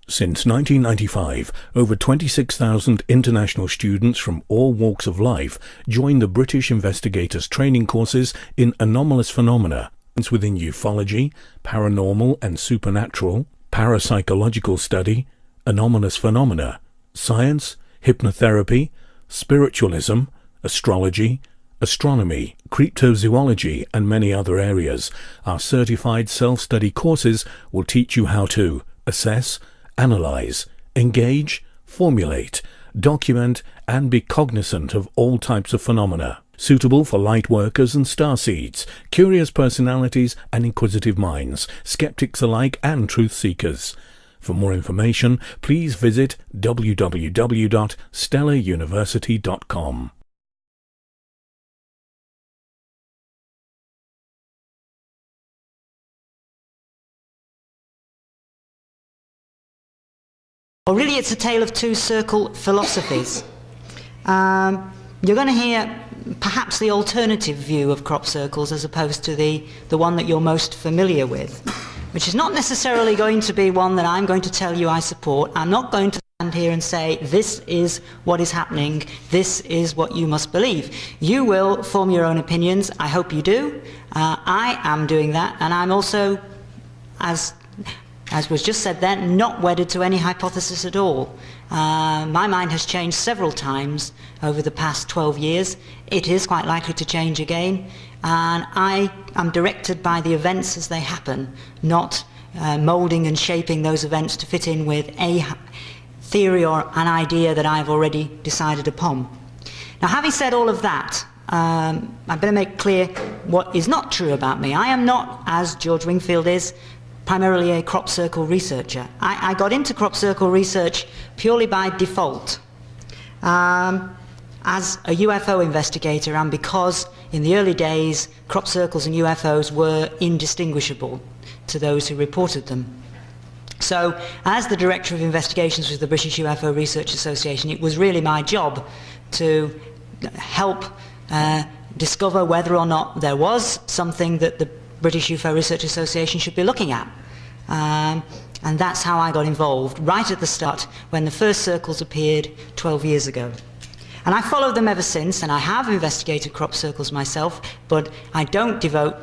Since 1995, over 26,000 international students from all walks of life join the British investigators' training courses in anomalous phenomena within ufology, paranormal and supernatural, parapsychological study, anomalous phenomena, science, hypnotherapy, spiritualism, astrology, astronomy, cryptozoology, and many other areas. Our certified self-study courses will teach you how to assess, analyze, engage, formulate, document, and be cognizant of all types of phenomena, suitable for light workers and starseeds, curious personalities and inquisitive minds, skeptics alike and truth seekers. For more information, please visit www.stellaruniversity.com. Well, really, it's a tale of two circle philosophies. You're going to hear perhaps the alternative view of crop circles as opposed to the one that you're most familiar with, which is not necessarily going to be one that I'm going to tell you I support. I'm not going to stand here and say, this is what is happening, this is what you must believe. You will form your own opinions. I hope you do. I am doing that, and I'm also, as was just said then, not wedded to any hypothesis at all. My mind has changed several times over the past 12 years. It is quite likely to change again, and I am directed by the events as they happen, not moulding and shaping those events to fit in with a theory or an idea that I've already decided upon. Now, having said all of that, I better make clear what is not true about me. I am not, as George Wingfield is, primarily a crop circle researcher. I got into crop circle research purely by default as a UFO investigator, and because in the early days crop circles and UFOs were indistinguishable to those who reported them. So as the Director of Investigations with the British UFO Research Association, it was really my job to help discover whether or not there was something that the British UFO Research Association should be looking at. And that's how I got involved, right at the start, when the first circles appeared 12 years ago. And I followed them ever since, and I have investigated crop circles myself, but I don't devote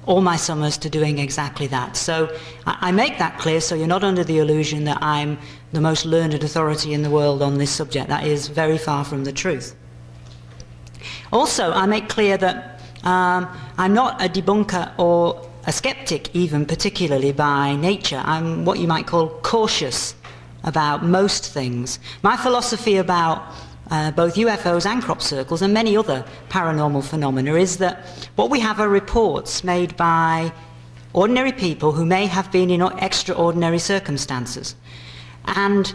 all my summers to doing exactly that. So I make that clear so you're not under the illusion that I'm the most learned authority in the world on this subject. That is very far from the truth. Also, I make clear that I'm not a debunker or a skeptic, even particularly by nature. I'm what you might call cautious about most things. My philosophy about both UFOs and crop circles and many other paranormal phenomena is that what we have are reports made by ordinary people who may have been in extraordinary circumstances. And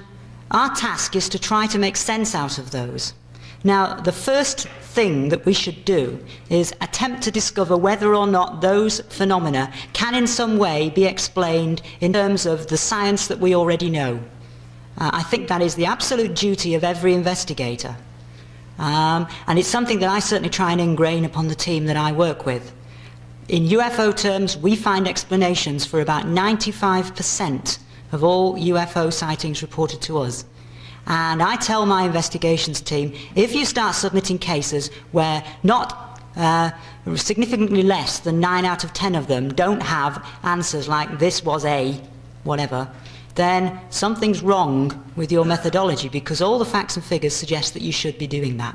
our task is to try to make sense out of those. Now, the first thing that we should do is attempt to discover whether or not those phenomena can in some way be explained in terms of the science that we already know. I think that is the absolute duty of every investigator. And it's something that I certainly try and ingrain upon the team that I work with. In UFO terms, we find explanations for about 95% of all UFO sightings reported to us. And I tell my investigations team, if you start submitting cases where not significantly less than 9 out of 10 of them don't have answers like this was a whatever, then something's wrong with your methodology, because all the facts and figures suggest that you should be doing that.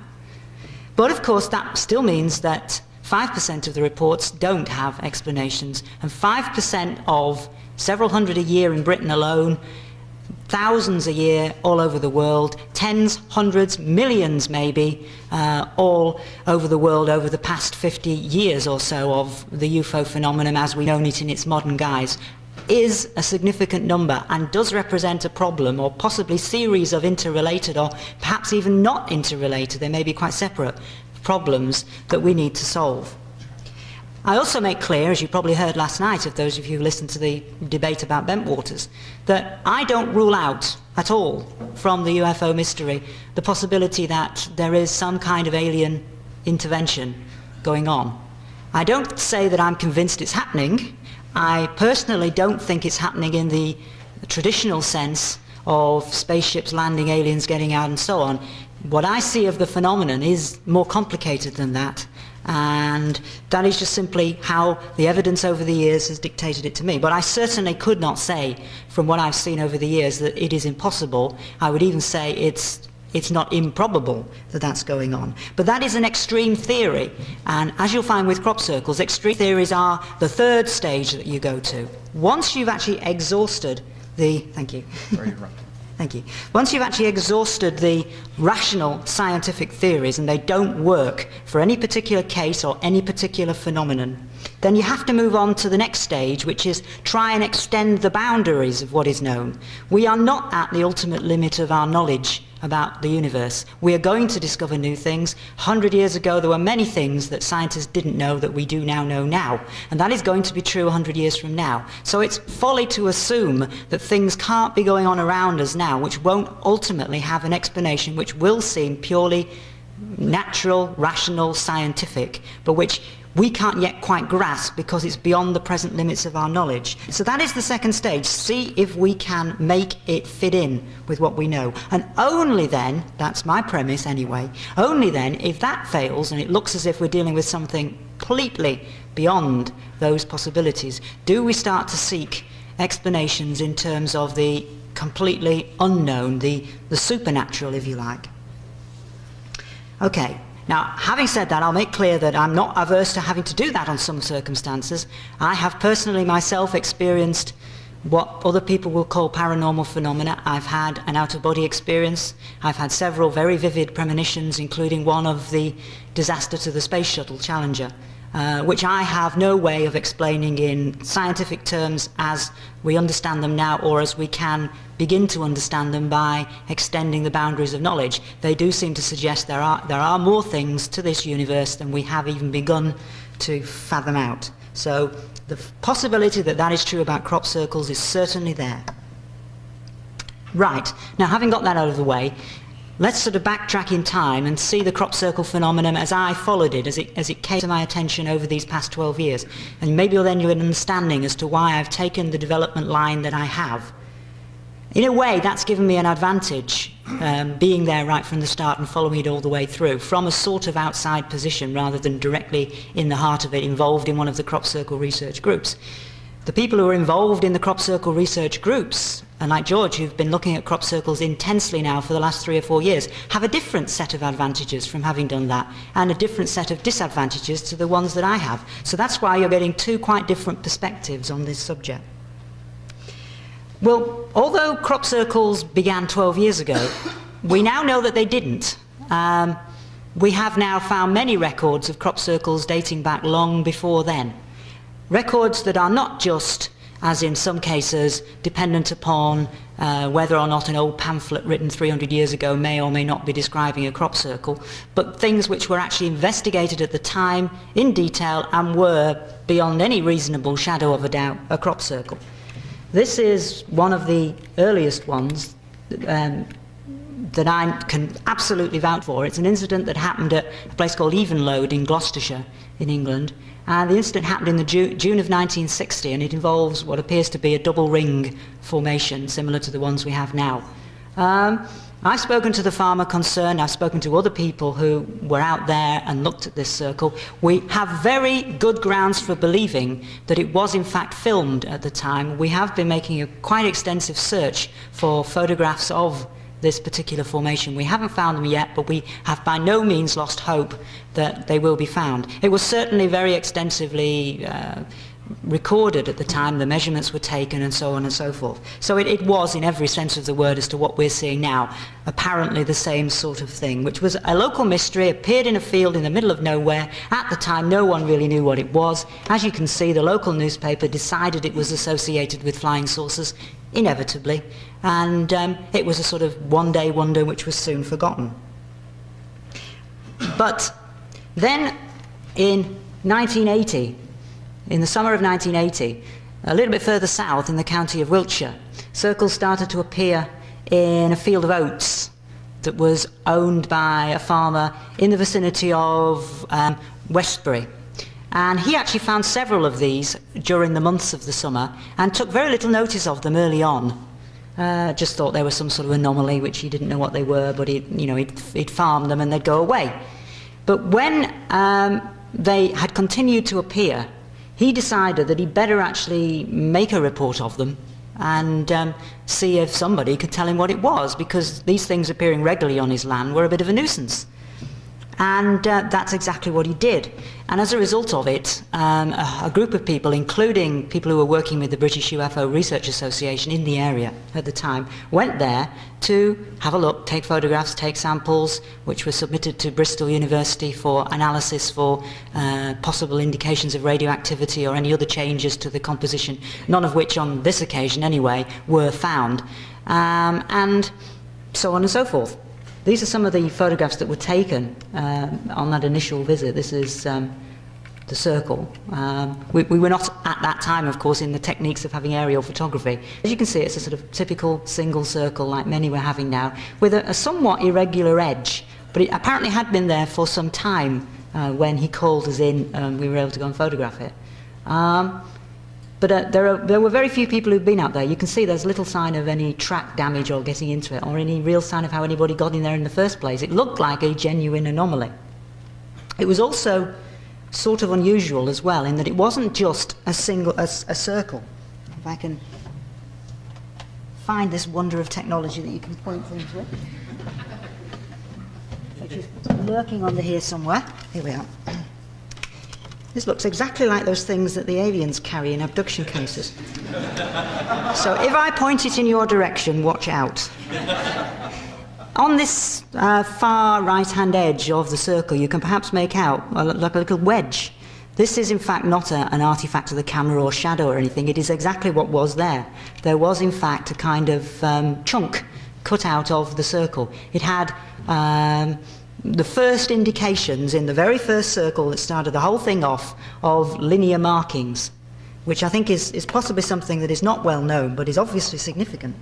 But of course that still means that 5% of the reports don't have explanations, and 5% of several hundred a year in Britain alone, thousands a year all over the world, tens, hundreds, millions maybe, all over the world over the past 50 years or so of the UFO phenomenon as we know it in its modern guise, is a significant number and does represent a problem, or possibly series of interrelated or perhaps even not interrelated, they may be quite separate problems that we need to solve. I also make clear, as you probably heard last night, of those of you who listened to the debate about Bentwaters, that I don't rule out at all from the UFO mystery the possibility that there is some kind of alien intervention going on. I don't say that I'm convinced it's happening. I personally don't think it's happening in the traditional sense of spaceships landing, aliens getting out and so on. What I see of the phenomenon is more complicated than that, and that is just simply how the evidence over the years has dictated it to me. But I certainly could not say, from what I've seen over the years, that it is impossible. I would even say it's not improbable that that's going on. But that is an extreme theory, and as you'll find with crop circles, extreme theories are the third stage that you go to. Once you've actually exhausted the... Thank you. Thank you. Once you've actually exhausted the rational scientific theories and they don't work for any particular case or any particular phenomenon, then you have to move on to the next stage, which is try and extend the boundaries of what is known. We are not at the ultimate limit of our knowledge about the universe. We are going to discover new things. 100 years ago there were many things that scientists didn't know that we do now know now, and that is going to be true 100 years from now. So it's folly to assume that things can't be going on around us now which won't ultimately have an explanation which will seem purely natural, rational, scientific, but which we can't yet quite grasp because it's beyond the present limits of our knowledge. So that is the second stage. See if we can make it fit in with what we know. And only then, that's my premise anyway, only then, if that fails and it looks as if we're dealing with something completely beyond those possibilities, do we start to seek explanations in terms of the completely unknown, the supernatural, if you like. Okay. Now, having said that, I'll make clear that I'm not averse to having to do that on some circumstances. I have personally myself experienced what other people will call paranormal phenomena. I've had an out-of-body experience. I've had several very vivid premonitions, including one of the disaster to the Space Shuttle Challenger, which I have no way of explaining in scientific terms as we understand them now, or as we can begin to understand them by extending the boundaries of knowledge. They do seem to suggest there are more things to this universe than we have even begun to fathom out. So the possibility that that is true about crop circles is certainly there. Right, now having got that out of the way, let's sort of backtrack in time and see the crop circle phenomenon as I followed it, as it came to my attention over these past 12 years. And maybe then you'll get an understanding as to why I've taken the development line that I have. In a way, that's given me an advantage, being there right from the start and following it all the way through, from a sort of outside position rather than directly in the heart of it, involved in one of the crop circle research groups. The people who are involved in the crop circle research groups, and like George, who've been looking at crop circles intensely now for the last 3 or 4 years, have a different set of advantages from having done that, and a different set of disadvantages to the ones that I have. So that's why you're getting two quite different perspectives on this subject. Well, although crop circles began 12 years ago, we now know that they didn't. We have now found many records of crop circles dating back long before then. Records that are not just, as in some cases, dependent upon whether or not an old pamphlet written 300 years ago may or may not be describing a crop circle, but things which were actually investigated at the time in detail and were, beyond any reasonable shadow of a doubt, a crop circle. This is one of the earliest ones that I can absolutely vouch for. It's an incident that happened at a place called Evenlode in Gloucestershire in England, and the incident happened in the June of 1960, and it involves what appears to be a double ring formation similar to the ones we have now. I've spoken to the farmer concerned, I've spoken to other people who were out there and looked at this circle. We have very good grounds for believing that it was in fact filmed at the time. We have been making a quite extensive search for photographs of this particular formation. We haven't found them yet, but we have by no means lost hope that they will be found. It was certainly very extensively recorded at the time, the measurements were taken and so on and so forth. So it was, in every sense of the word, as to what we're seeing now, apparently the same sort of thing, which was a local mystery, appeared in a field in the middle of nowhere. At the time, no one really knew what it was. As you can see, the local newspaper decided it was associated with flying saucers, inevitably, and it was a sort of one-day wonder which was soon forgotten. But then, in 1980, in the summer of 1980, a little bit further south in the county of Wiltshire, circles started to appear in a field of oats that was owned by a farmer in the vicinity of Westbury. And he actually found several of these during the months of the summer and took very little notice of them early on. just thought they were some sort of anomaly, which he didn't know what they were, but he'd farm them and they'd go away. But when they had continued to appear, he decided that he'd better actually make a report of them and see if somebody could tell him what it was, because these things appearing regularly on his land were a bit of a nuisance. And that's exactly what he did. And as a result of it, a group of people, including people who were working with the British UFO Research Association in the area at the time, went there to have a look, take photographs, take samples, which were submitted to Bristol University for analysis for possible indications of radioactivity or any other changes to the composition, none of which on this occasion anyway were found, and so on and so forth. These are some of the photographs that were taken on that initial visit. This is the circle. We were not at that time, of course, in the techniques of having aerial photography. As you can see, it's a sort of typical single circle like many we're having now, with a somewhat irregular edge, but it apparently had been there for some time when he called us in and we were able to go and photograph it. But there were very few people who've been out there. You can see there's little sign of any track damage or getting into it, or any real sign of how anybody got in there in the first place. It looked like a genuine anomaly. It was also sort of unusual as well, in that it wasn't just a circle. If I can find this wonder of technology that you can point things with, which is lurking under here somewhere. Here we are. This looks exactly like those things that the aliens carry in abduction cases. So if I point it in your direction, watch out. On this far right-hand edge of the circle, you can perhaps make out like a little wedge. This is in fact not an artifact of the camera or shadow or anything. It is exactly what was there. There was in fact a kind of chunk cut out of the circle. It had the first indications in the very first circle that started the whole thing off of linear markings, which I think is possibly something that is not well known but is obviously significant.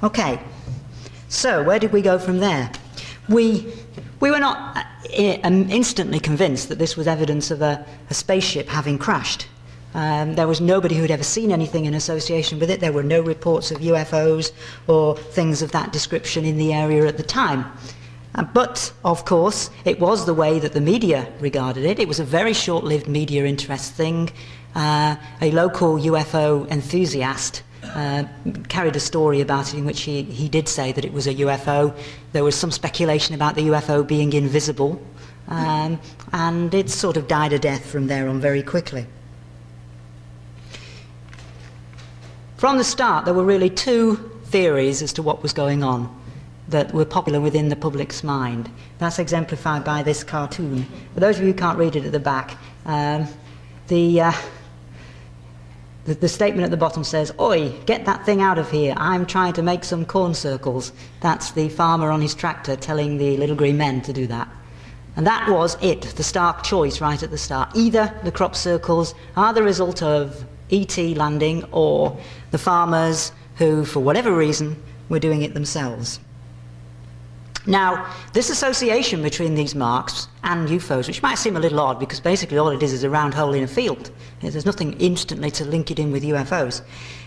Okay, so where did we go from there? We were not instantly convinced that this was evidence of a spaceship having crashed. There was nobody who had ever seen anything in association with it. There were no reports of UFOs or things of that description in the area at the time. But, of course, it was the way that the media regarded it. It was a very short-lived media interest thing. A local UFO enthusiast carried a story about it in which he did say that it was a UFO. There was some speculation about the UFO being invisible, and it sort of died a death from there on very quickly. From the start, there were really two theories as to what was going on that were popular within the public's mind. That's exemplified by this cartoon. For those of you who can't read it at the back, the statement at the bottom says, "Oi, get that thing out of here, I'm trying to make some corn circles." That's the farmer on his tractor telling the little green men to do that. And that was it, the stark choice right at the start. Either the crop circles are the result of ET landing, or the farmers who, for whatever reason, were doing it themselves. Now, this association between these marks and UFOs, which might seem a little odd because basically all it is a round hole in a field, there's nothing instantly to link it in with UFOs,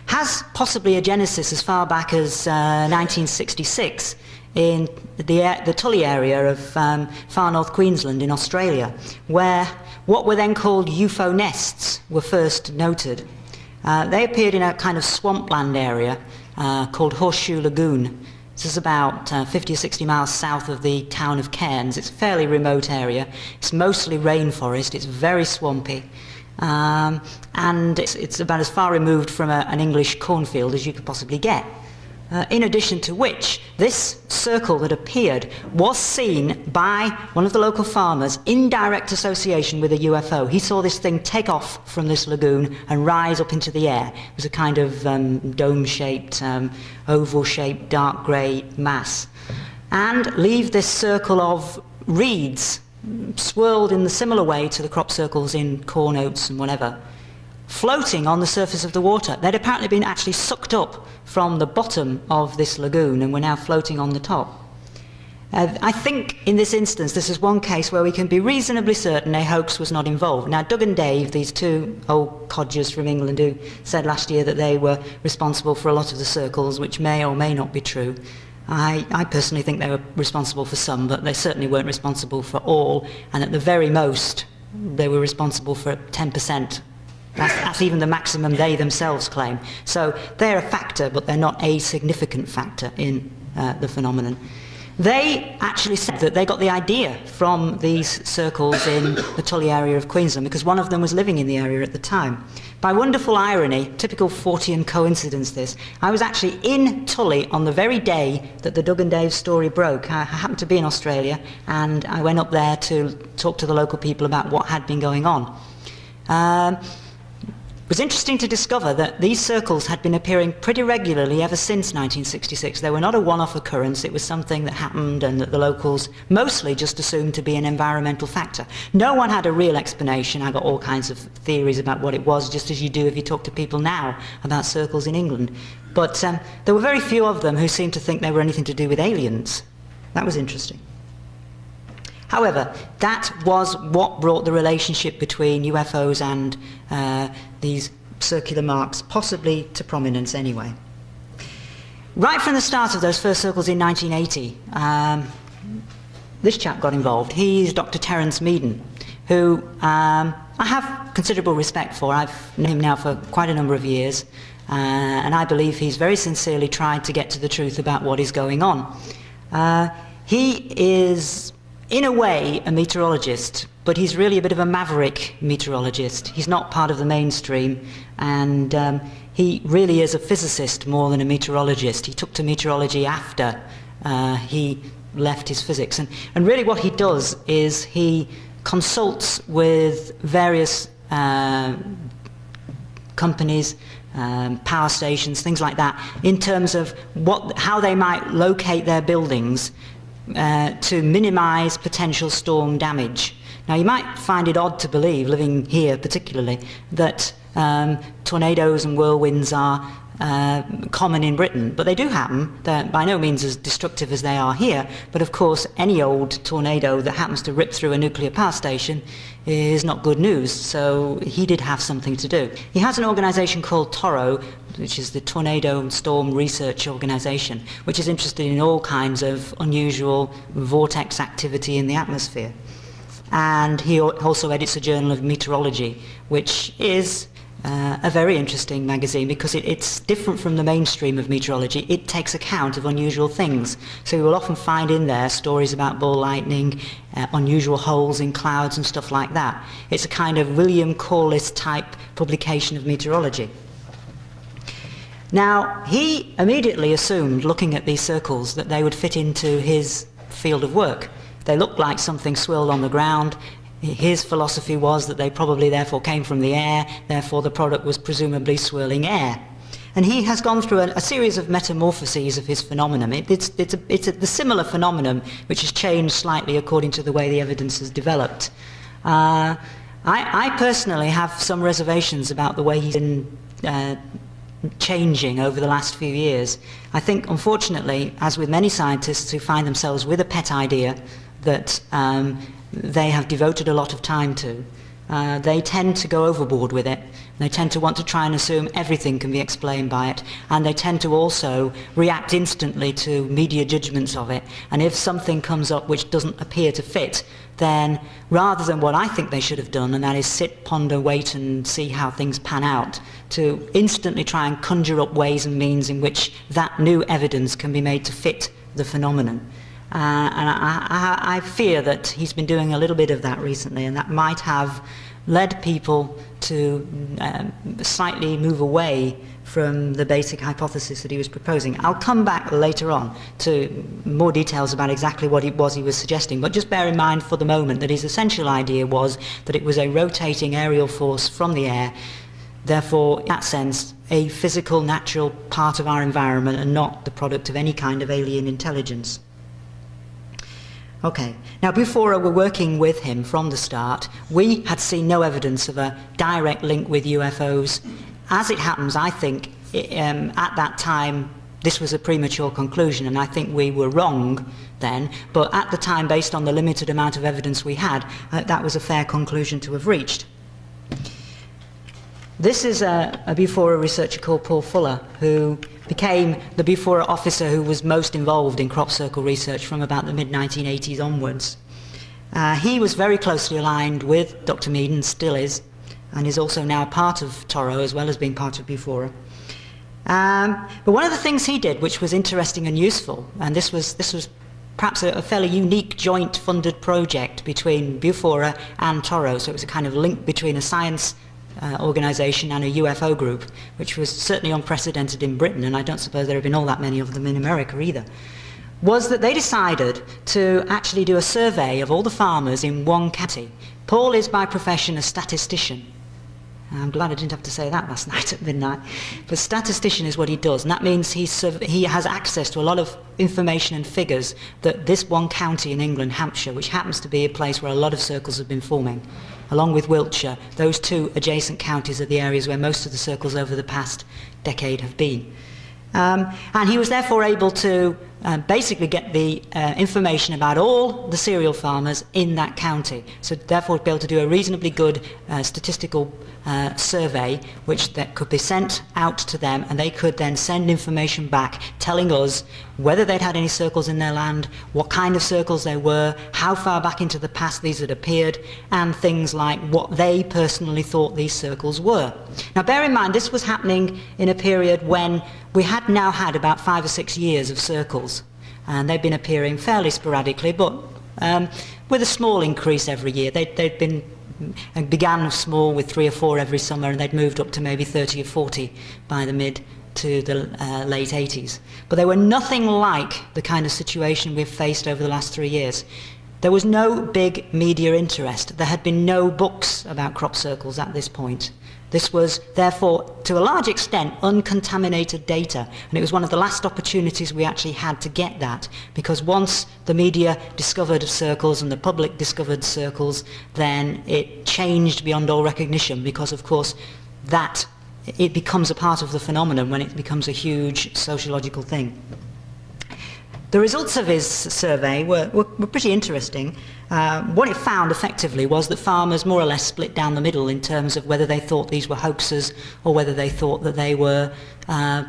has possibly a genesis as far back as 1966 in the Tully area of far north Queensland in Australia, where what were then called UFO nests were first noted. They appeared in a kind of swampland area called Horseshoe Lagoon. This is about 50 or 60 miles south of the town of Cairns. It's a fairly remote area. It's mostly rainforest. It's very swampy. And it's about as far removed from an English cornfield as you could possibly get. In addition to which, this circle that appeared was seen by one of the local farmers in direct association with a UFO. He saw this thing take off from this lagoon and rise up into the air. It was a kind of dome-shaped, oval-shaped, dark grey mass. And leave this circle of reeds, swirled in the similar way to the crop circles in corn, oats and whatever, floating on the surface of the water. They'd apparently been actually sucked up from the bottom of this lagoon and were now floating on the top. I think in this instance this is one case where we can be reasonably certain a hoax was not involved. Now Doug and Dave, these two old codgers from England who said last year that they were responsible for a lot of the circles, which may or may not be true. I personally think they were responsible for some, but they certainly weren't responsible for all, and at the very most they were responsible for 10%. That's even the maximum they themselves claim. So they're a factor, but they're not a significant factor in the phenomenon. They actually said that they got the idea from these circles in the Tully area of Queensland, because one of them was living in the area at the time. By wonderful irony, typical Fortean coincidence this, I was actually in Tully on the very day that the Doug and Dave story broke. I happened to be in Australia, and I went up there to talk to the local people about what had been going on. It was interesting to discover that these circles had been appearing pretty regularly ever since 1966. They were not a one-off occurrence. It was something that happened and that the locals mostly just assumed to be an environmental factor. No one had a real explanation. I got all kinds of theories about what it was, just as you do if you talk to people now about circles in England. But there were very few of them who seemed to think they were anything to do with aliens. That was interesting. However, that was what brought the relationship between UFOs and these circular marks possibly to prominence anyway. Right from the start of those first circles in 1980, this chap got involved. He's Dr. Terence Meaden, who I have considerable respect for. I've known him now for quite a number of years, and I believe he's very sincerely tried to get to the truth about what is going on. He is, in a way, a meteorologist, but he's really a bit of a maverick meteorologist. He's not part of the mainstream, and he really is a physicist more than a meteorologist. He took to meteorology after he left his physics. And really what he does is he consults with various companies, power stations, things like that, in terms of how they might locate their buildings to minimise potential storm damage. Now you might find it odd to believe, living here particularly, that tornadoes and whirlwinds are common in Britain, but they do happen. They're by no means as destructive as they are here, but of course any old tornado that happens to rip through a nuclear power station is not good news, so he did have something to do. He has an organisation called TORO, which is the Tornado and Storm Research Organisation, which is interested in all kinds of unusual vortex activity in the atmosphere. And he also edits a journal of meteorology, which is a very interesting magazine because it's different from the mainstream of meteorology. It takes account of unusual things. So you will often find in there stories about ball lightning, unusual holes in clouds and stuff like that. It's a kind of William Corliss type publication of meteorology. Now, he immediately assumed, looking at these circles, that they would fit into his field of work. They looked like something swirled on the ground. His philosophy was that they probably therefore came from the air, therefore the product was presumably swirling air. And he has gone through a series of metamorphoses of his phenomenon. It's the similar phenomenon which has changed slightly according to the way the evidence has developed. I personally have some reservations about the way he's been changing over the last few years. I think, unfortunately, as with many scientists who find themselves with a pet idea that they have devoted a lot of time to, they tend to go overboard with it. They tend to want to try and assume everything can be explained by it, and they tend to also react instantly to media judgments of it. And if something comes up which doesn't appear to fit, then rather than what I think they should have done, and that is sit, ponder, wait and see how things pan out, to instantly try and conjure up ways and means in which that new evidence can be made to fit the phenomenon. And I fear that he's been doing a little bit of that recently, and that might have led people to slightly move away from the basic hypothesis that he was proposing. I'll come back later on to more details about exactly what it was he was suggesting, but just bear in mind for the moment that his essential idea was that it was a rotating aerial force from the air, therefore, in that sense, a physical, natural part of our environment and not the product of any kind of alien intelligence. Okay, now before we were working with him from the start, we had seen no evidence of a direct link with UFOs. As it happens, I think, at that time, this was a premature conclusion, and I think we were wrong then, but at the time, based on the limited amount of evidence we had, that was a fair conclusion to have reached. This is a Bufora researcher called Paul Fuller, who became the Bufora officer who was most involved in crop circle research from about the mid-1980s onwards. He was very closely aligned with Dr. Mead, and still is, and is also now part of Toro as well as being part of Bufora. But one of the things he did, which was interesting and useful, and this was perhaps a fairly unique joint funded project between Bufora and Toro, so it was a kind of link between a science organisation and a UFO group, which was certainly unprecedented in Britain, and I don't suppose there have been all that many of them in America either, was that they decided to actually do a survey of all the farmers in one county. Paul is by profession a statistician. I'm glad I didn't have to say that last night at midnight. But statistician is what he does, and that means he has access to a lot of information and figures that this one county in England, Hampshire, which happens to be a place where a lot of circles have been forming, along with Wiltshire, those two adjacent counties are the areas where most of the circles over the past decade have been. And he was therefore able to basically get the information about all the cereal farmers in that county. So therefore be able to do a reasonably good statistical survey, which that could be sent out to them, and they could then send information back telling us whether they'd had any circles in their land, what kind of circles they were, how far back into the past these had appeared, and things like what they personally thought these circles were. Now bear in mind, this was happening in a period when we had now had about 5 or 6 years of circles, and they'd been appearing fairly sporadically, but with a small increase every year. They'd been and began small with 3 or 4 every summer, and they'd moved up to maybe 30 or 40 by the mid to the late 80s. But they were nothing like the kind of situation we've faced over the last 3 years. There was no big media interest. There had been no books about crop circles at this point. This was, therefore, to a large extent, uncontaminated data, and it was one of the last opportunities we actually had to get that, because once the media discovered circles and the public discovered circles, then it changed beyond all recognition, because, of course, that it becomes a part of the phenomenon when it becomes a huge sociological thing. The results of his survey were pretty interesting. What it found effectively was that farmers more or less split down the middle in terms of whether they thought these were hoaxes or whether they thought that they were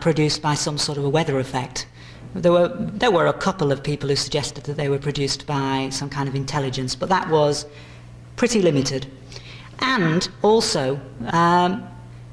produced by some sort of a weather effect. There were a couple of people who suggested that they were produced by some kind of intelligence, but that was pretty limited. And also,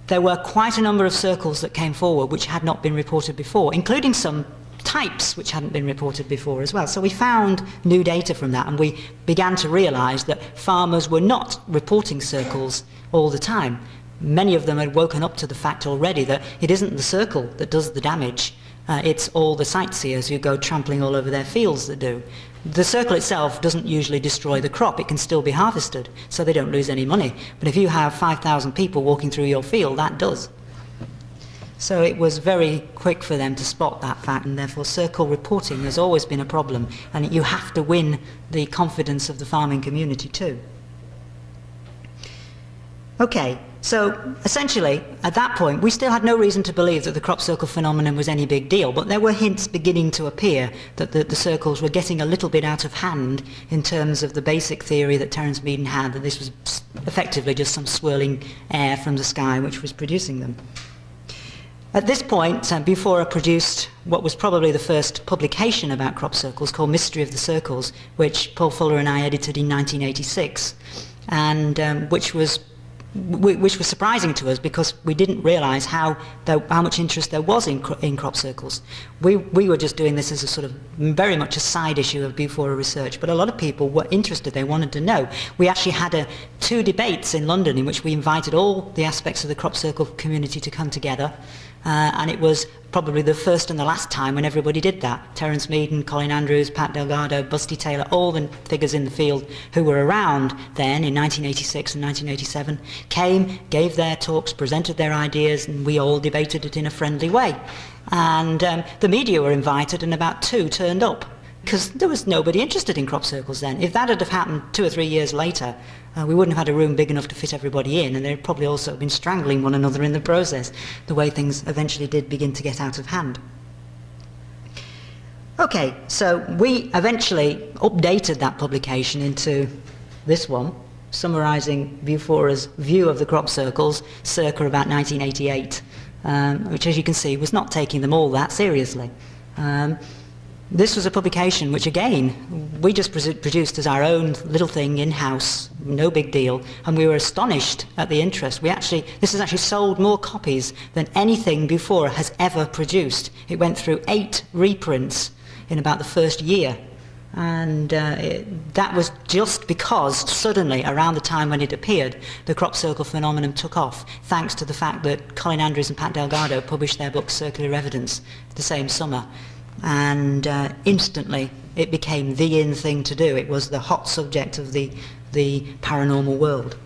there were quite a number of circles that came forward which had not been reported before, including some types which hadn't been reported before as well. So we found new data from that, and we began to realise that farmers were not reporting circles all the time. Many of them had woken up to the fact already that it isn't the circle that does the damage, it's all the sightseers who go trampling all over their fields that do. The circle itself doesn't usually destroy the crop, it can still be harvested, so they don't lose any money. But if you have 5,000 people walking through your field, that does. So it was very quick for them to spot that fact, and therefore circle reporting has always been a problem, and you have to win the confidence of the farming community too. Okay, so essentially at that point we still had no reason to believe that the crop circle phenomenon was any big deal, but there were hints beginning to appear that the circles were getting a little bit out of hand in terms of the basic theory that Terence Meaden had, that this was effectively just some swirling air from the sky which was producing them. At this point, Bufora produced what was probably the first publication about crop circles, called Mystery of the Circles, which Paul Fuller and I edited in 1986, and which was surprising to us because we didn't realise how much interest there was in crop circles. We were just doing this as a sort of very much a side issue of Bufora research, but a lot of people were interested, they wanted to know. We actually had 2 debates in London in which we invited all the aspects of the crop circle community to come together. And it was probably the first and the last time when everybody did that. Terence Meaden, Colin Andrews, Pat Delgado, Busty Taylor, all the figures in the field who were around then in 1986 and 1987 came, gave their talks, presented their ideas, and we all debated it in a friendly way. And the media were invited, and about 2 turned up, because there was nobody interested in crop circles then. If that had have happened 2 or 3 years later, we wouldn't have had a room big enough to fit everybody in, and they'd probably also been strangling one another in the process, the way things eventually did begin to get out of hand. Okay, so we eventually updated that publication into this one, summarising Vufora's view of the crop circles circa about 1988, which, as you can see, was not taking them all that seriously. This was a publication which, again, we just produced as our own little thing in-house, no big deal, and we were astonished at the interest. This has actually sold more copies than anything Vufora has ever produced. It went through 8 reprints in about the first year. And that was just because suddenly, around the time when it appeared, the crop circle phenomenon took off, thanks to the fact that Colin Andrews and Pat Delgado published their book Circular Evidence the same summer. And instantly it became the in thing to do. It was the hot subject of the paranormal world.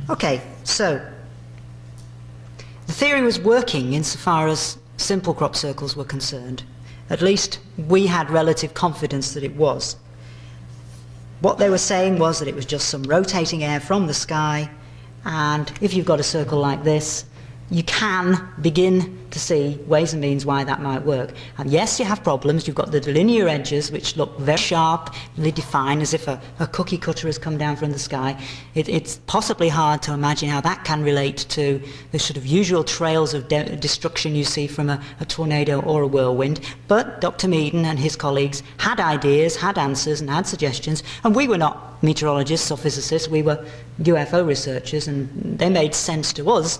Okay, so the theory was working insofar as simple crop circles were concerned. At least we had relative confidence that it was. What they were saying was that it was just some rotating air from the sky, and if you've got a circle like this, you can begin to see ways and means why that might work. And yes, you have problems. You've got the linear edges, which look very sharply defined, as if a cookie cutter has come down from the sky. It's possibly hard to imagine how that can relate to the sort of usual trails of destruction you see from a tornado or a whirlwind. But Dr. Meaden and his colleagues had ideas, had answers, and had suggestions, and we were not meteorologists or physicists. We were UFO researchers, and they made sense to us.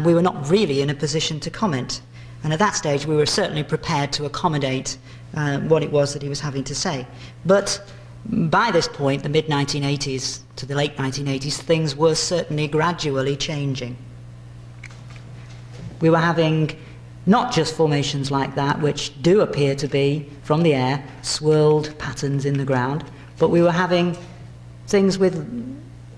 We were not really in a position to comment. And at that stage we were certainly prepared to accommodate what it was that he was having to say. But by this point, the mid-1980s to the late 1980s, things were certainly gradually changing. We were having not just formations like that, which do appear to be, from the air, swirled patterns in the ground, but we were having things with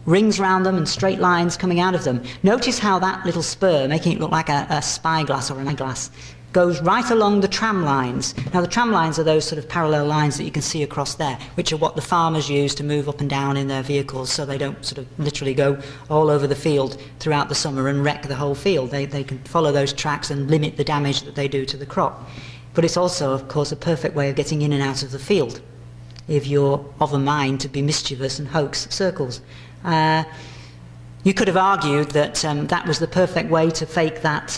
rings round them and straight lines coming out of them. Notice how that little spur, making it look like a spyglass or an eyeglass, goes right along the tram lines. Now the tram lines are those sort of parallel lines that you can see across there, which are what the farmers use to move up and down in their vehicles, so they don't sort of literally go all over the field throughout the summer and wreck the whole field. They can follow those tracks and limit the damage that they do to the crop. But it's also, of course, a perfect way of getting in and out of the field if you're of a mind to be mischievous and hoax circles. You could have argued that that was the perfect way to fake that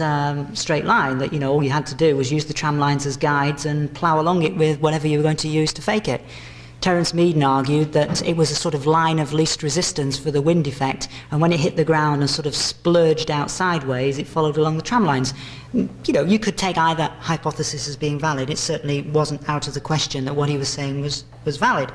straight line, that, you know, all you had to do was use the tram lines as guides and plough along it with whatever you were going to use to fake it. Terence Meaden argued that it was a sort of line of least resistance for the wind effect, and when it hit the ground and sort of splurged out sideways, it followed along the tram lines. You know, you could take either hypothesis as being valid. It certainly wasn't out of the question that what he was saying was valid.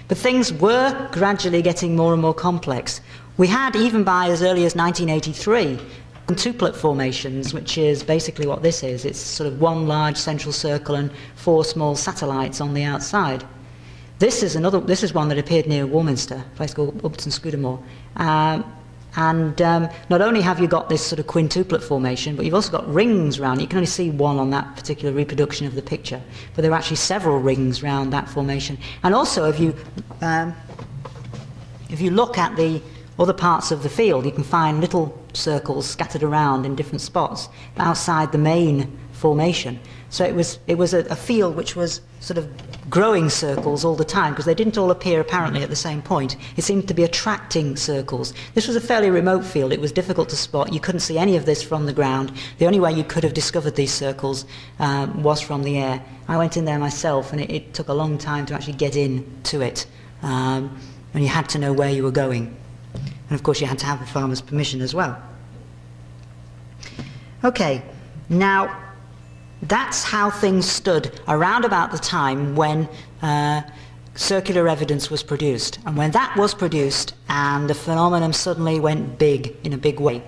But things were gradually getting more and more complex. We had, even by as early as 1983, quintuplet formations, which is basically what this is. It's sort of one large central circle and 4 small satellites on the outside. This is one that appeared near Warminster, a place called Upton Scudamore. Not only have you got this sort of quintuplet formation, but you've also got rings round. You can only see one on that particular reproduction of the picture, but there are actually several rings round that formation. And also, if you look at the other parts of the field, you can find little circles scattered around in different spots outside the main formation. So it was a field which was sort of growing circles all the time, because they didn't all appear apparently at the same point. It seemed to be attracting circles. This was a fairly remote field. It was difficult to spot. You couldn't see any of this from the ground. The only way you could have discovered these circles was from the air. I went in there myself, and it took a long time to actually get into it. And you had to know where you were going. And of course you had to have the farmer's permission as well. Okay, now that's how things stood around about the time when circular evidence was produced. And when that was produced and the phenomenon suddenly went big in a big way,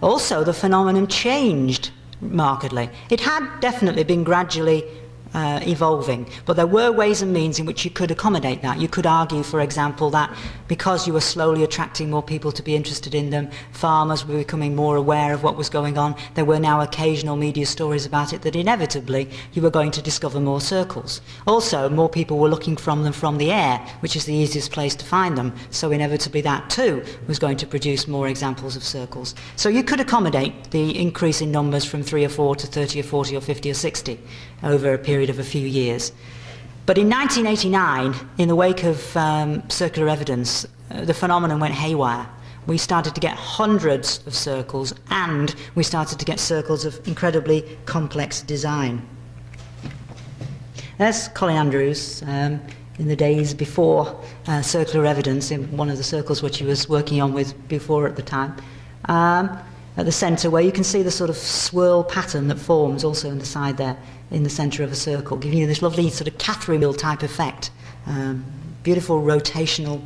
also the phenomenon changed markedly. It had definitely been gradually evolving. But there were ways and means in which you could accommodate that. You could argue, for example, that because you were slowly attracting more people to be interested in them, farmers were becoming more aware of what was going on. There were now occasional media stories about it, that inevitably you were going to discover more circles. Also, more people were looking from them from the air, which is the easiest place to find them. So inevitably that too was going to produce more examples of circles. So you could accommodate the increase in numbers from 3 or 4 to 30 or 40 or 50 or 60 over a period of a few years. But in 1989, in the wake of circular evidence, the phenomenon went haywire. We started to get hundreds of circles, and we started to get circles of incredibly complex design. There's Colin Andrews in the days before circular evidence, in one of the circles which he was working on with before at the time. At the centre, where you can see the sort of swirl pattern that forms also in the side there, in the centre of a circle, giving you this lovely sort of Catherine wheel type effect. Beautiful rotational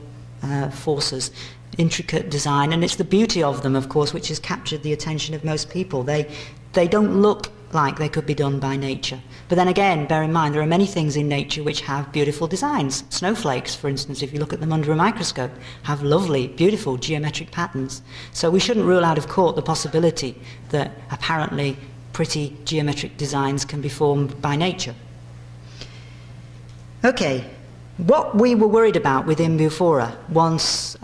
forces, intricate design, and it's the beauty of them, of course, which has captured the attention of most people. They don't look like they could be done by nature. But then again, bear in mind, there are many things in nature which have beautiful designs. Snowflakes, for instance, if you look at them under a microscope, have lovely, beautiful geometric patterns. So we shouldn't rule out of court the possibility that apparently pretty geometric designs can be formed by nature. Okay, what we were worried about with Imbuphora, once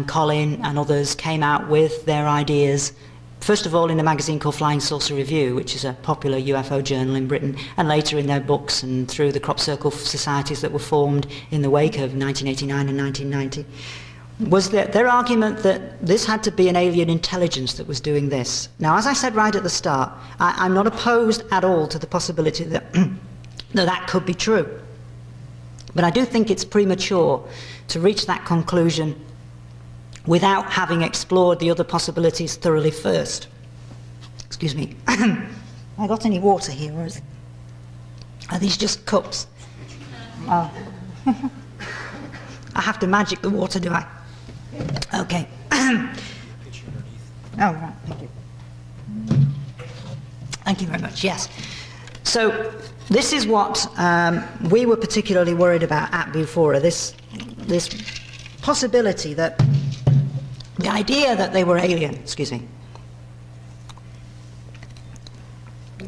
Colin and others came out with their ideas, first of all in a magazine called Flying Saucer Review, which is a popular UFO journal in Britain, and later in their books and through the crop circle societies that were formed in the wake of 1989 and 1990, was that their argument that this had to be an alien intelligence that was doing this. Now, as I said right at the start, I'm not opposed at all to the possibility that that could be true. But I do think it's premature to reach that conclusion without having explored the other possibilities thoroughly first. Excuse me. Have I got any water here, or are these just cups? Oh. I have to magic the water, do I? Okay. Oh, right, thank you. Thank you very much, yes. So this is what we were particularly worried about at Bufora, this possibility that the idea that they were alien,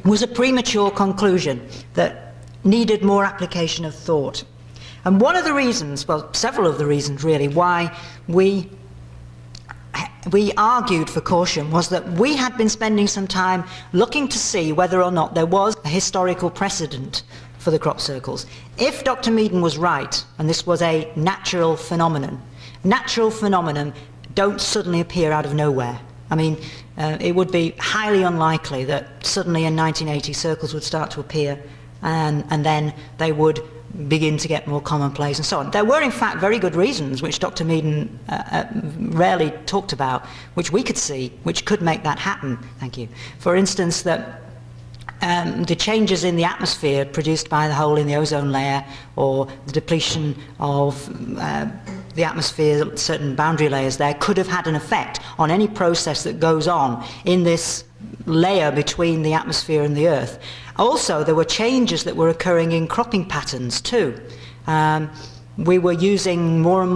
was a premature conclusion that needed more application of thought. And one of the reasons, well, several of the reasons really, why we argued for caution was that we had been spending some time looking to see whether or not there was a historical precedent for the crop circles. If Dr. Meaden was right, and this was a natural phenomenon don't suddenly appear out of nowhere. I mean, it would be highly unlikely that suddenly in 1980 circles would start to appear and then they would begin to get more commonplace and so on. There were in fact very good reasons, which Dr. Meaden rarely talked about, which we could see, which could make that happen. Thank you. For instance, that the changes in the atmosphere produced by the hole in the ozone layer, or the depletion of the atmosphere, certain boundary layers there, could have had an effect on any process that goes on in this layer between the atmosphere and the Earth. Also, there were changes that were occurring in cropping patterns too. We were using more and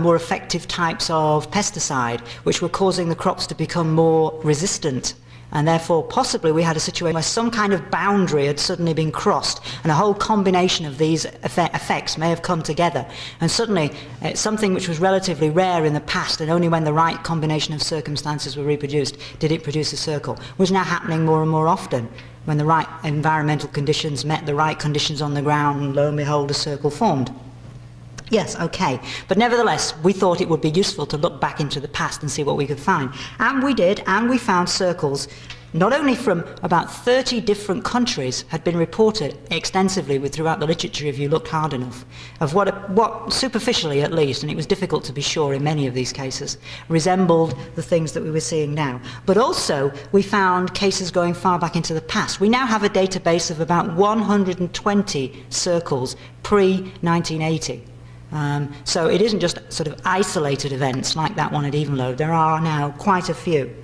more effective types of pesticide, which were causing the crops to become more resistant. And therefore, possibly, we had a situation where some kind of boundary had suddenly been crossed, and a whole combination of these effects may have come together. And suddenly, something which was relatively rare in the past, and only when the right combination of circumstances were reproduced did it produce a circle, was now happening more and more often. When the right environmental conditions met the right conditions on the ground, and lo and behold, a circle formed. Yes, okay. But nevertheless, we thought it would be useful to look back into the past and see what we could find. And we did, and we found circles, not only from about 30 different countries, had been reported extensively throughout the literature, if you looked hard enough, of what superficially at least, and it was difficult to be sure in many of these cases, resembled the things that we were seeing now. But also, we found cases going far back into the past. We now have a database of about 120 circles pre-1980. So it isn't just sort of isolated events like that one at Evenlode. There are now quite a few.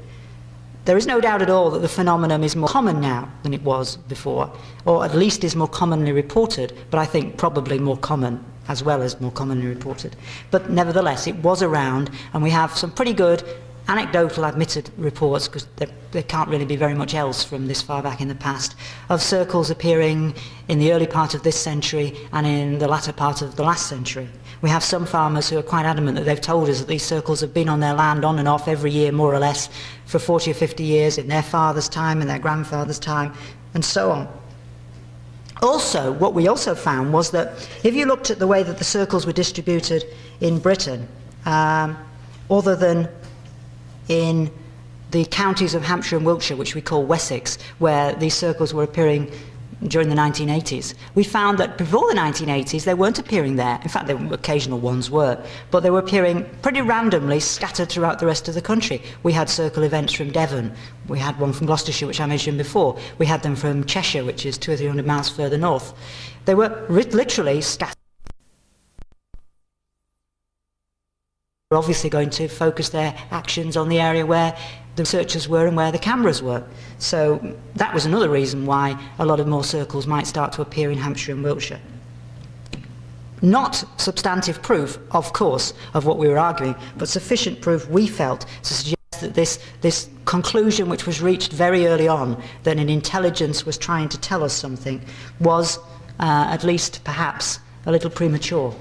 There is no doubt at all that the phenomenon is more common now than it was before, or at least is more commonly reported, but I think probably more common as well as more commonly reported. But nevertheless, it was around, and we have some pretty good anecdotal admitted reports, because there can't really be very much else from this far back in the past, of circles appearing in the early part of this century and in the latter part of the last century. We have some farmers who are quite adamant that they've told us that these circles have been on their land on and off every year, more or less, for 40 or 50 years in their father's time and their grandfather's time, and so on. Also, what we also found was that if you looked at the way that the circles were distributed in Britain, other than in the counties of Hampshire and Wiltshire, which we call Wessex, where these circles were appearing during the 1980s, we found that before the 1980s they weren't appearing there. In fact, occasional ones were, but they were appearing pretty randomly scattered throughout the rest of the country. We had circle events from Devon, we had one from Gloucestershire, which I mentioned before, we had them from Cheshire, which is 200 or 300 miles further north. They were literally scattered. We're obviously going to focus their actions on the area where the researchers were and where the cameras were. So that was another reason why a lot of more circles might start to appear in Hampshire and Wiltshire. Not substantive proof, of course, of what we were arguing, but sufficient proof, we felt, to suggest that this conclusion, which was reached very early on, that an intelligence was trying to tell us something, was at least perhaps a little premature.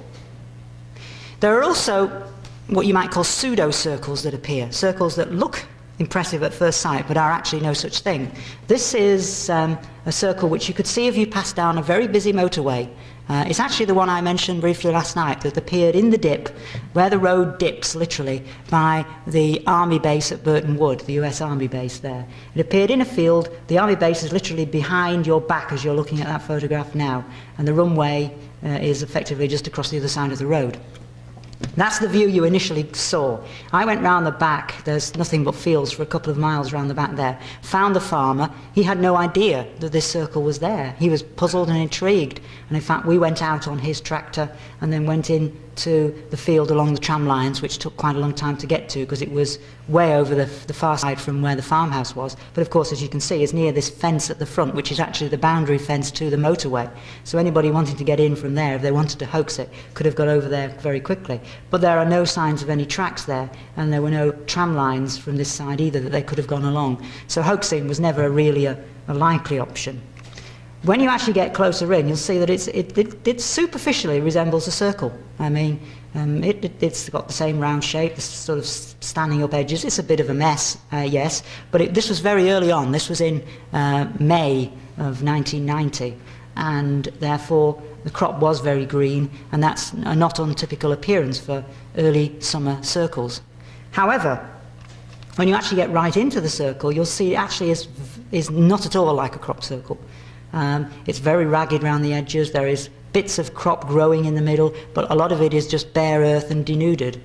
There are also what you might call pseudo-circles that appear, circles that look impressive at first sight but are actually no such thing. This is a circle which you could see if you passed down a very busy motorway. It's actually the one I mentioned briefly last night that appeared in the dip, where the road dips literally, by the army base at Burton Wood, the US Army base there. It appeared in a field. The army base is literally behind your back as you're looking at that photograph now, and the runway is effectively just across the other side of the road. That's the view you initially saw. I went round the back, there's nothing but fields for a couple of miles round the back there, found the farmer. He had no idea that this circle was there. He was puzzled and intrigued, and in fact we went out on his tractor and then went in to the field along the tram lines, which took quite a long time to get to because it was way over the far side from where the farmhouse was. But of course, as you can see, it's near this fence at the front, which is actually the boundary fence to the motorway. So anybody wanting to get in from there, if they wanted to hoax it, could have got over there very quickly. But there are no signs of any tracks there, and there were no tram lines from this side either that they could have gone along. So hoaxing was never really a likely option. When you actually get closer in, you'll see that it superficially resembles a circle. I mean, it's got the same round shape, the sort of standing up edges. It's a bit of a mess, yes, but this was very early on. This was in May of 1990, and therefore the crop was very green, and that's a not untypical appearance for early summer circles. However, when you actually get right into the circle, you'll see it actually is not at all like a crop circle. It's very ragged around the edges. There is bits of crop growing in the middle, but a lot of it is just bare earth and denuded.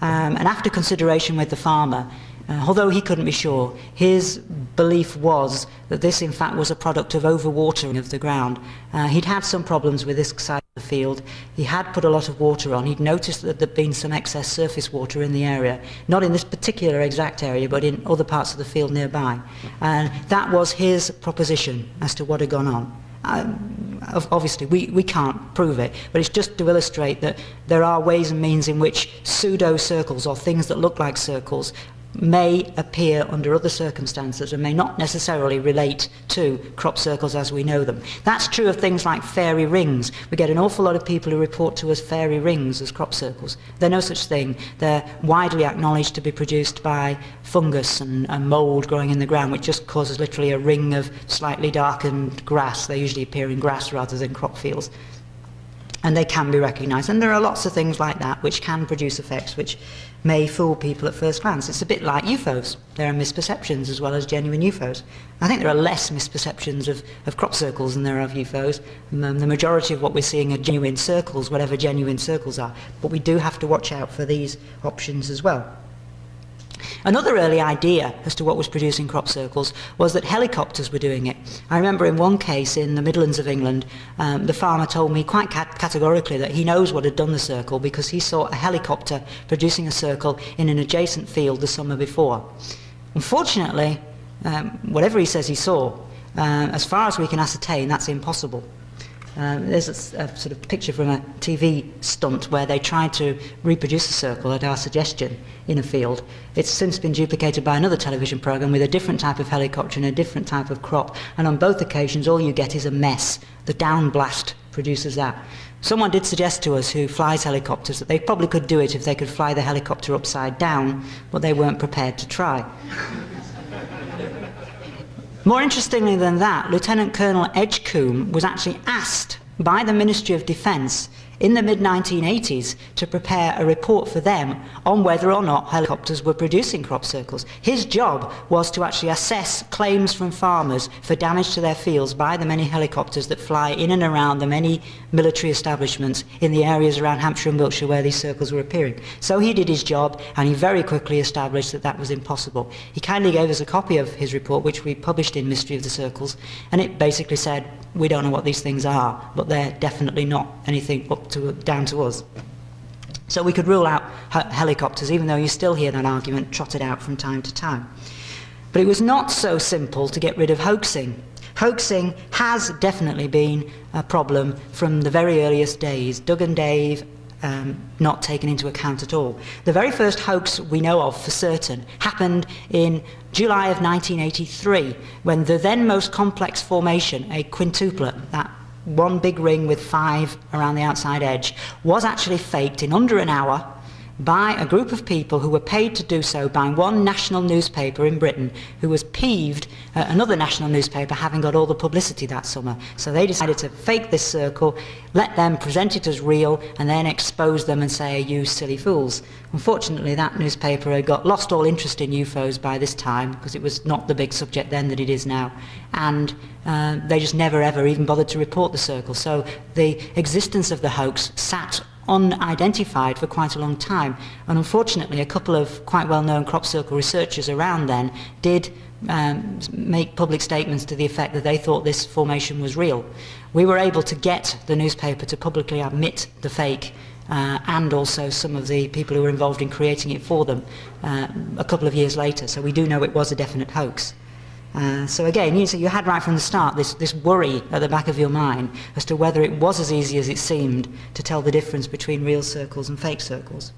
And after consideration with the farmer, although he couldn't be sure, his belief was that this in fact was a product of overwatering of the ground. He'd had some problems with this side of the field. He had put a lot of water on. He'd noticed that there'd been some excess surface water in the area, not in this particular exact area, but in other parts of the field nearby. And that was his proposition as to what had gone on. Obviously, we can't prove it, but it's just to illustrate that there are ways and means in which pseudo-circles, or things that look like circles, may appear under other circumstances and may not necessarily relate to crop circles as we know them. That's true of things like fairy rings. We get an awful lot of people who report to us fairy rings as crop circles. They're no such thing. They're widely acknowledged to be produced by fungus and mould growing in the ground, which just causes literally a ring of slightly darkened grass. They usually appear in grass rather than crop fields. And they can be recognised. And there are lots of things like that which can produce effects which may fool people at first glance. It's a bit like UFOs. There are misperceptions as well as genuine UFOs. I think there are less misperceptions of crop circles than there are of UFOs. The majority of what we're seeing are genuine circles, whatever genuine circles are. But we do have to watch out for these options as well. Another early idea as to what was producing crop circles was that helicopters were doing it. I remember in one case in the Midlands of England, the farmer told me quite categorically that he knows what had done the circle because he saw a helicopter producing a circle in an adjacent field the summer before. Unfortunately, whatever he says he saw, as far as we can ascertain, that's impossible. There's a sort of picture from a TV stunt where they tried to reproduce a circle at our suggestion in a field. It's since been duplicated by another television programme with a different type of helicopter and a different type of crop, and on both occasions all you get is a mess. The down blast produces that. Someone did suggest to us, who flies helicopters, that they probably could do it if they could fly the helicopter upside down, but they weren't prepared to try. More interestingly than that, Lieutenant Colonel Edgecombe was actually asked by the Ministry of Defence in the mid-1980s to prepare a report for them on whether or not helicopters were producing crop circles. His job was to actually assess claims from farmers for damage to their fields by the many helicopters that fly in and around the many military establishments in the areas around Hampshire and Wiltshire where these circles were appearing. So he did his job, and he very quickly established that that was impossible. He kindly gave us a copy of his report, which we published in Mystery of the Circles, and it basically said, we don't know what these things are, but they're definitely not anything down to us. So we could rule out helicopters, even though you still hear that argument trotted out from time to time. But it was not so simple to get rid of hoaxing. Hoaxing has definitely been a problem from the very earliest days. Doug and Dave not taken into account at all. The very first hoax we know of for certain happened in July of 1983, when the then most complex formation, a quintuplet, that one big ring with 5 around the outside edge, was actually faked in under an hour by a group of people who were paid to do so by one national newspaper in Britain, who was peeved at another national newspaper having got all the publicity that summer. So they decided to fake this circle, let them present it as real, and then expose them and say, you silly fools. Unfortunately, that newspaper had lost all interest in UFOs by this time, because it was not the big subject then that it is now, and they just never ever even bothered to report the circle. So the existence of the hoax sat unidentified for quite a long time, and unfortunately a couple of quite well-known crop circle researchers around then did make public statements to the effect that they thought this formation was real. We were able to get the newspaper to publicly admit the fake, and also some of the people who were involved in creating it for them a couple of years later, so we do know it was a definite hoax. So again, you had right from the start this worry at the back of your mind as to whether it was as easy as it seemed to tell the difference between real circles and fake circles.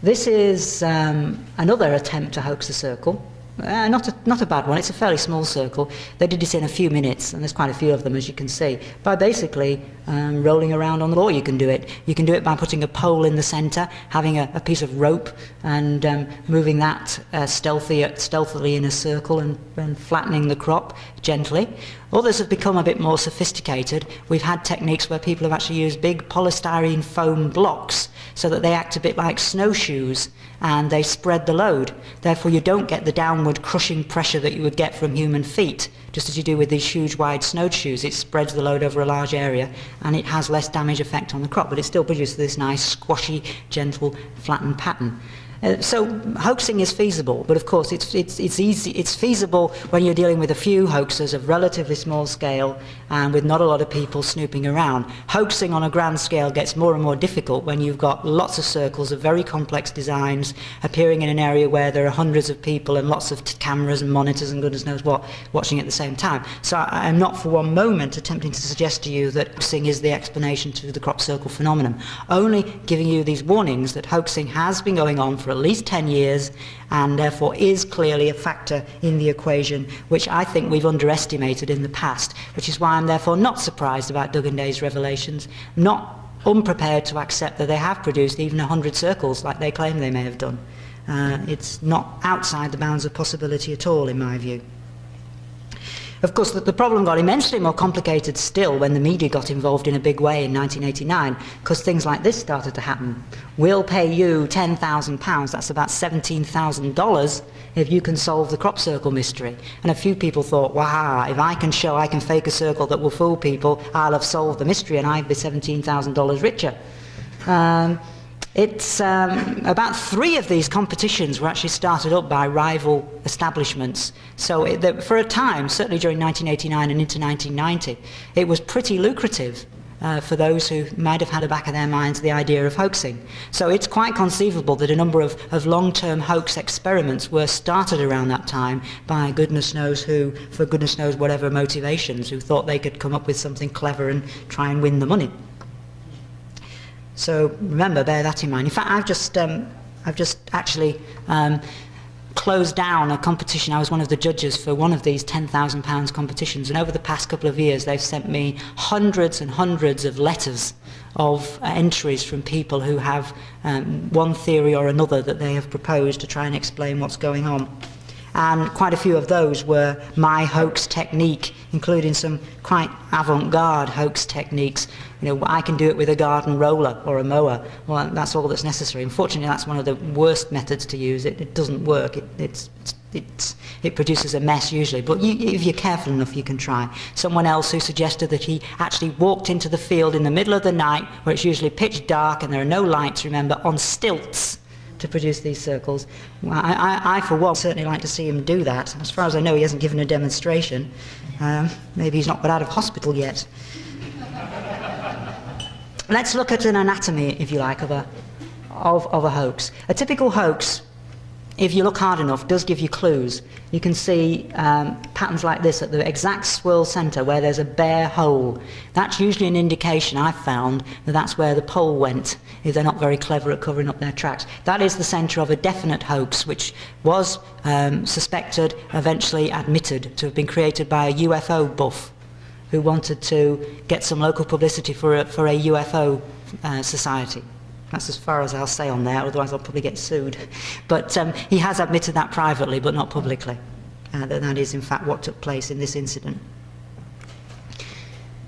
This is another attempt to hoax a circle. Not a bad one, it's a fairly small circle. They did this in a few minutes, and there's quite a few of them, as you can see, by basically rolling around on the floor. You can do it. You can do it by putting a pole in the centre, having a piece of rope, and moving that stealthily in a circle, and flattening the crop gently. Others have become a bit more sophisticated. We've had techniques where people have actually used big polystyrene foam blocks so that they act a bit like snowshoes, and they spread the load. Therefore you don't get the downward crushing pressure that you would get from human feet, just as you do with these huge wide snowshoes. It spreads the load over a large area, and it has less damage effect on the crop, but it still produces this nice squashy, gentle, flattened pattern. So hoaxing is feasible, but of course it's feasible when you're dealing with a few hoaxers of relatively small scale and with not a lot of people snooping around. Hoaxing on a grand scale gets more and more difficult when you've got lots of circles of very complex designs appearing in an area where there are hundreds of people and lots of cameras and monitors and goodness knows what watching at the same time. So I am not for one moment attempting to suggest to you that hoaxing is the explanation to the crop circle phenomenon, only giving you these warnings that hoaxing has been going on for at least 10 years and therefore is clearly a factor in the equation, which I think we've underestimated in the past, which is why I'm therefore not surprised about Doug and Day's revelations, not unprepared to accept that they have produced even 100 circles like they claim they may have done. It's not outside the bounds of possibility at all, in my view. Of course, the problem got immensely more complicated still when the media got involved in a big way in 1989, because things like this started to happen. We'll pay you £10,000, that's about $17,000, if you can solve the crop circle mystery. And a few people thought, wow, if I can show I can fake a circle that will fool people, I'll have solved the mystery and I'd be $17,000 richer. About 3 of these competitions were actually started up by rival establishments. So for a time, certainly during 1989 and into 1990, it was pretty lucrative for those who might have had at the back of their minds the idea of hoaxing. So it's quite conceivable that a number of long-term hoax experiments were started around that time by goodness knows who, for goodness knows whatever motivations, who thought they could come up with something clever and try and win the money. So remember, bear that in mind. In fact, I've just actually closed down a competition. I was one of the judges for one of these £10,000 competitions, and over the past couple of years they've sent me hundreds and hundreds of letters of entries from people who have one theory or another that they have proposed to try and explain what's going on. And quite a few of those were my hoax technique, including some quite avant-garde hoax techniques. You know, I can do it with a garden roller or a mower. Well, that's all that's necessary. Unfortunately, that's one of the worst methods to use. It doesn't work. It produces a mess usually. But if you're careful enough, you can try. Someone else who suggested that he actually walked into the field in the middle of the night, where it's usually pitch dark and there are no lights, remember, on stilts, to produce these circles. Well, I for one certainly like to see him do that. As far as I know, he hasn't given a demonstration. Maybe he's not got out of hospital yet. Let's look at an anatomy, if you like, of a hoax. A typical hoax, if you look hard enough, does give you clues. You can see patterns like this at the exact swirl centre where there's a bare hole. That's usually an indication, I've found, that that's where the pole went, if they're not very clever at covering up their tracks. That is the centre of a definite hoax, which was suspected, eventually admitted, to have been created by a UFO buff who wanted to get some local publicity for a UFO society. That's as far as I'll say on there, otherwise I'll probably get sued. But he has admitted that privately, but not publicly. That is, in fact, what took place in this incident.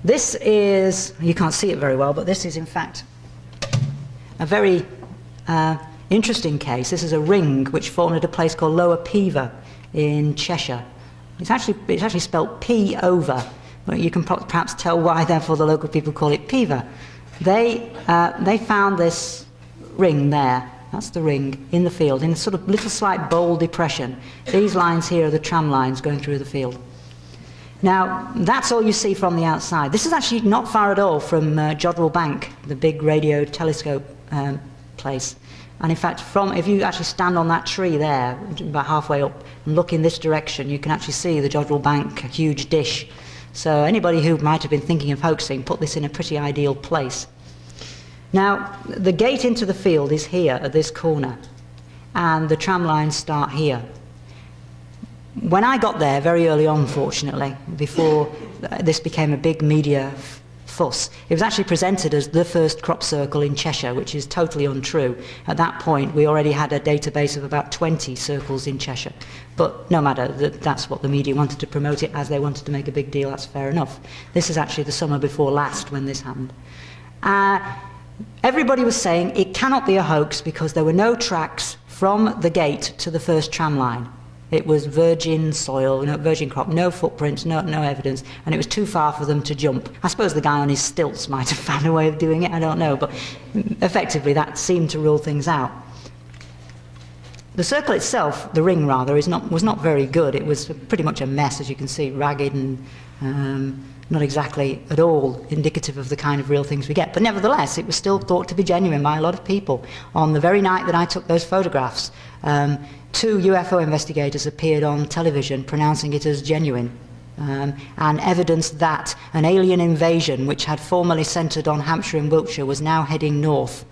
This is, you can't see it very well, but this is, in fact, a very interesting case. This is a ring which formed at a place called Lower Pever in Cheshire. It's actually spelt P over, but you can perhaps tell why, therefore, the local people call it Pever. They found this ring there, that's the ring, in the field, in a sort of little slight bold depression. These lines here are the tram lines going through the field. Now, that's all you see from the outside. This is actually not far at all from Jodrell Bank, the big radio telescope place. And in fact, if you actually stand on that tree there, about halfway up, and look in this direction, you can actually see the Jodrell Bank huge dish. So anybody who might have been thinking of hoaxing put this in a pretty ideal place. Now, the gate into the field is here at this corner, and the tram lines start here. When I got there very early on, fortunately, before this became a big media fuss, it was actually presented as the first crop circle in Cheshire, which is totally untrue. At that point, we already had a database of about 20 circles in Cheshire. But no matter, that's what the media wanted to promote it as. They wanted to make a big deal, that's fair enough. This is actually the summer before last when this happened. Everybody was saying it cannot be a hoax because there were no tracks from the gate to the first tram line. It was virgin soil, virgin crop, no footprints, no evidence, and it was too far for them to jump. I suppose the guy on his stilts might have found a way of doing it, I don't know, but effectively that seemed to rule things out. The circle itself, the ring rather, was not very good. It was pretty much a mess, as you can see, ragged and not exactly at all indicative of the kind of real things we get. But nevertheless, it was still thought to be genuine by a lot of people. On the very night that I took those photographs, 2 UFO investigators appeared on television pronouncing it as genuine, and evidence that an alien invasion which had formerly centred on Hampshire and Wiltshire was now heading north,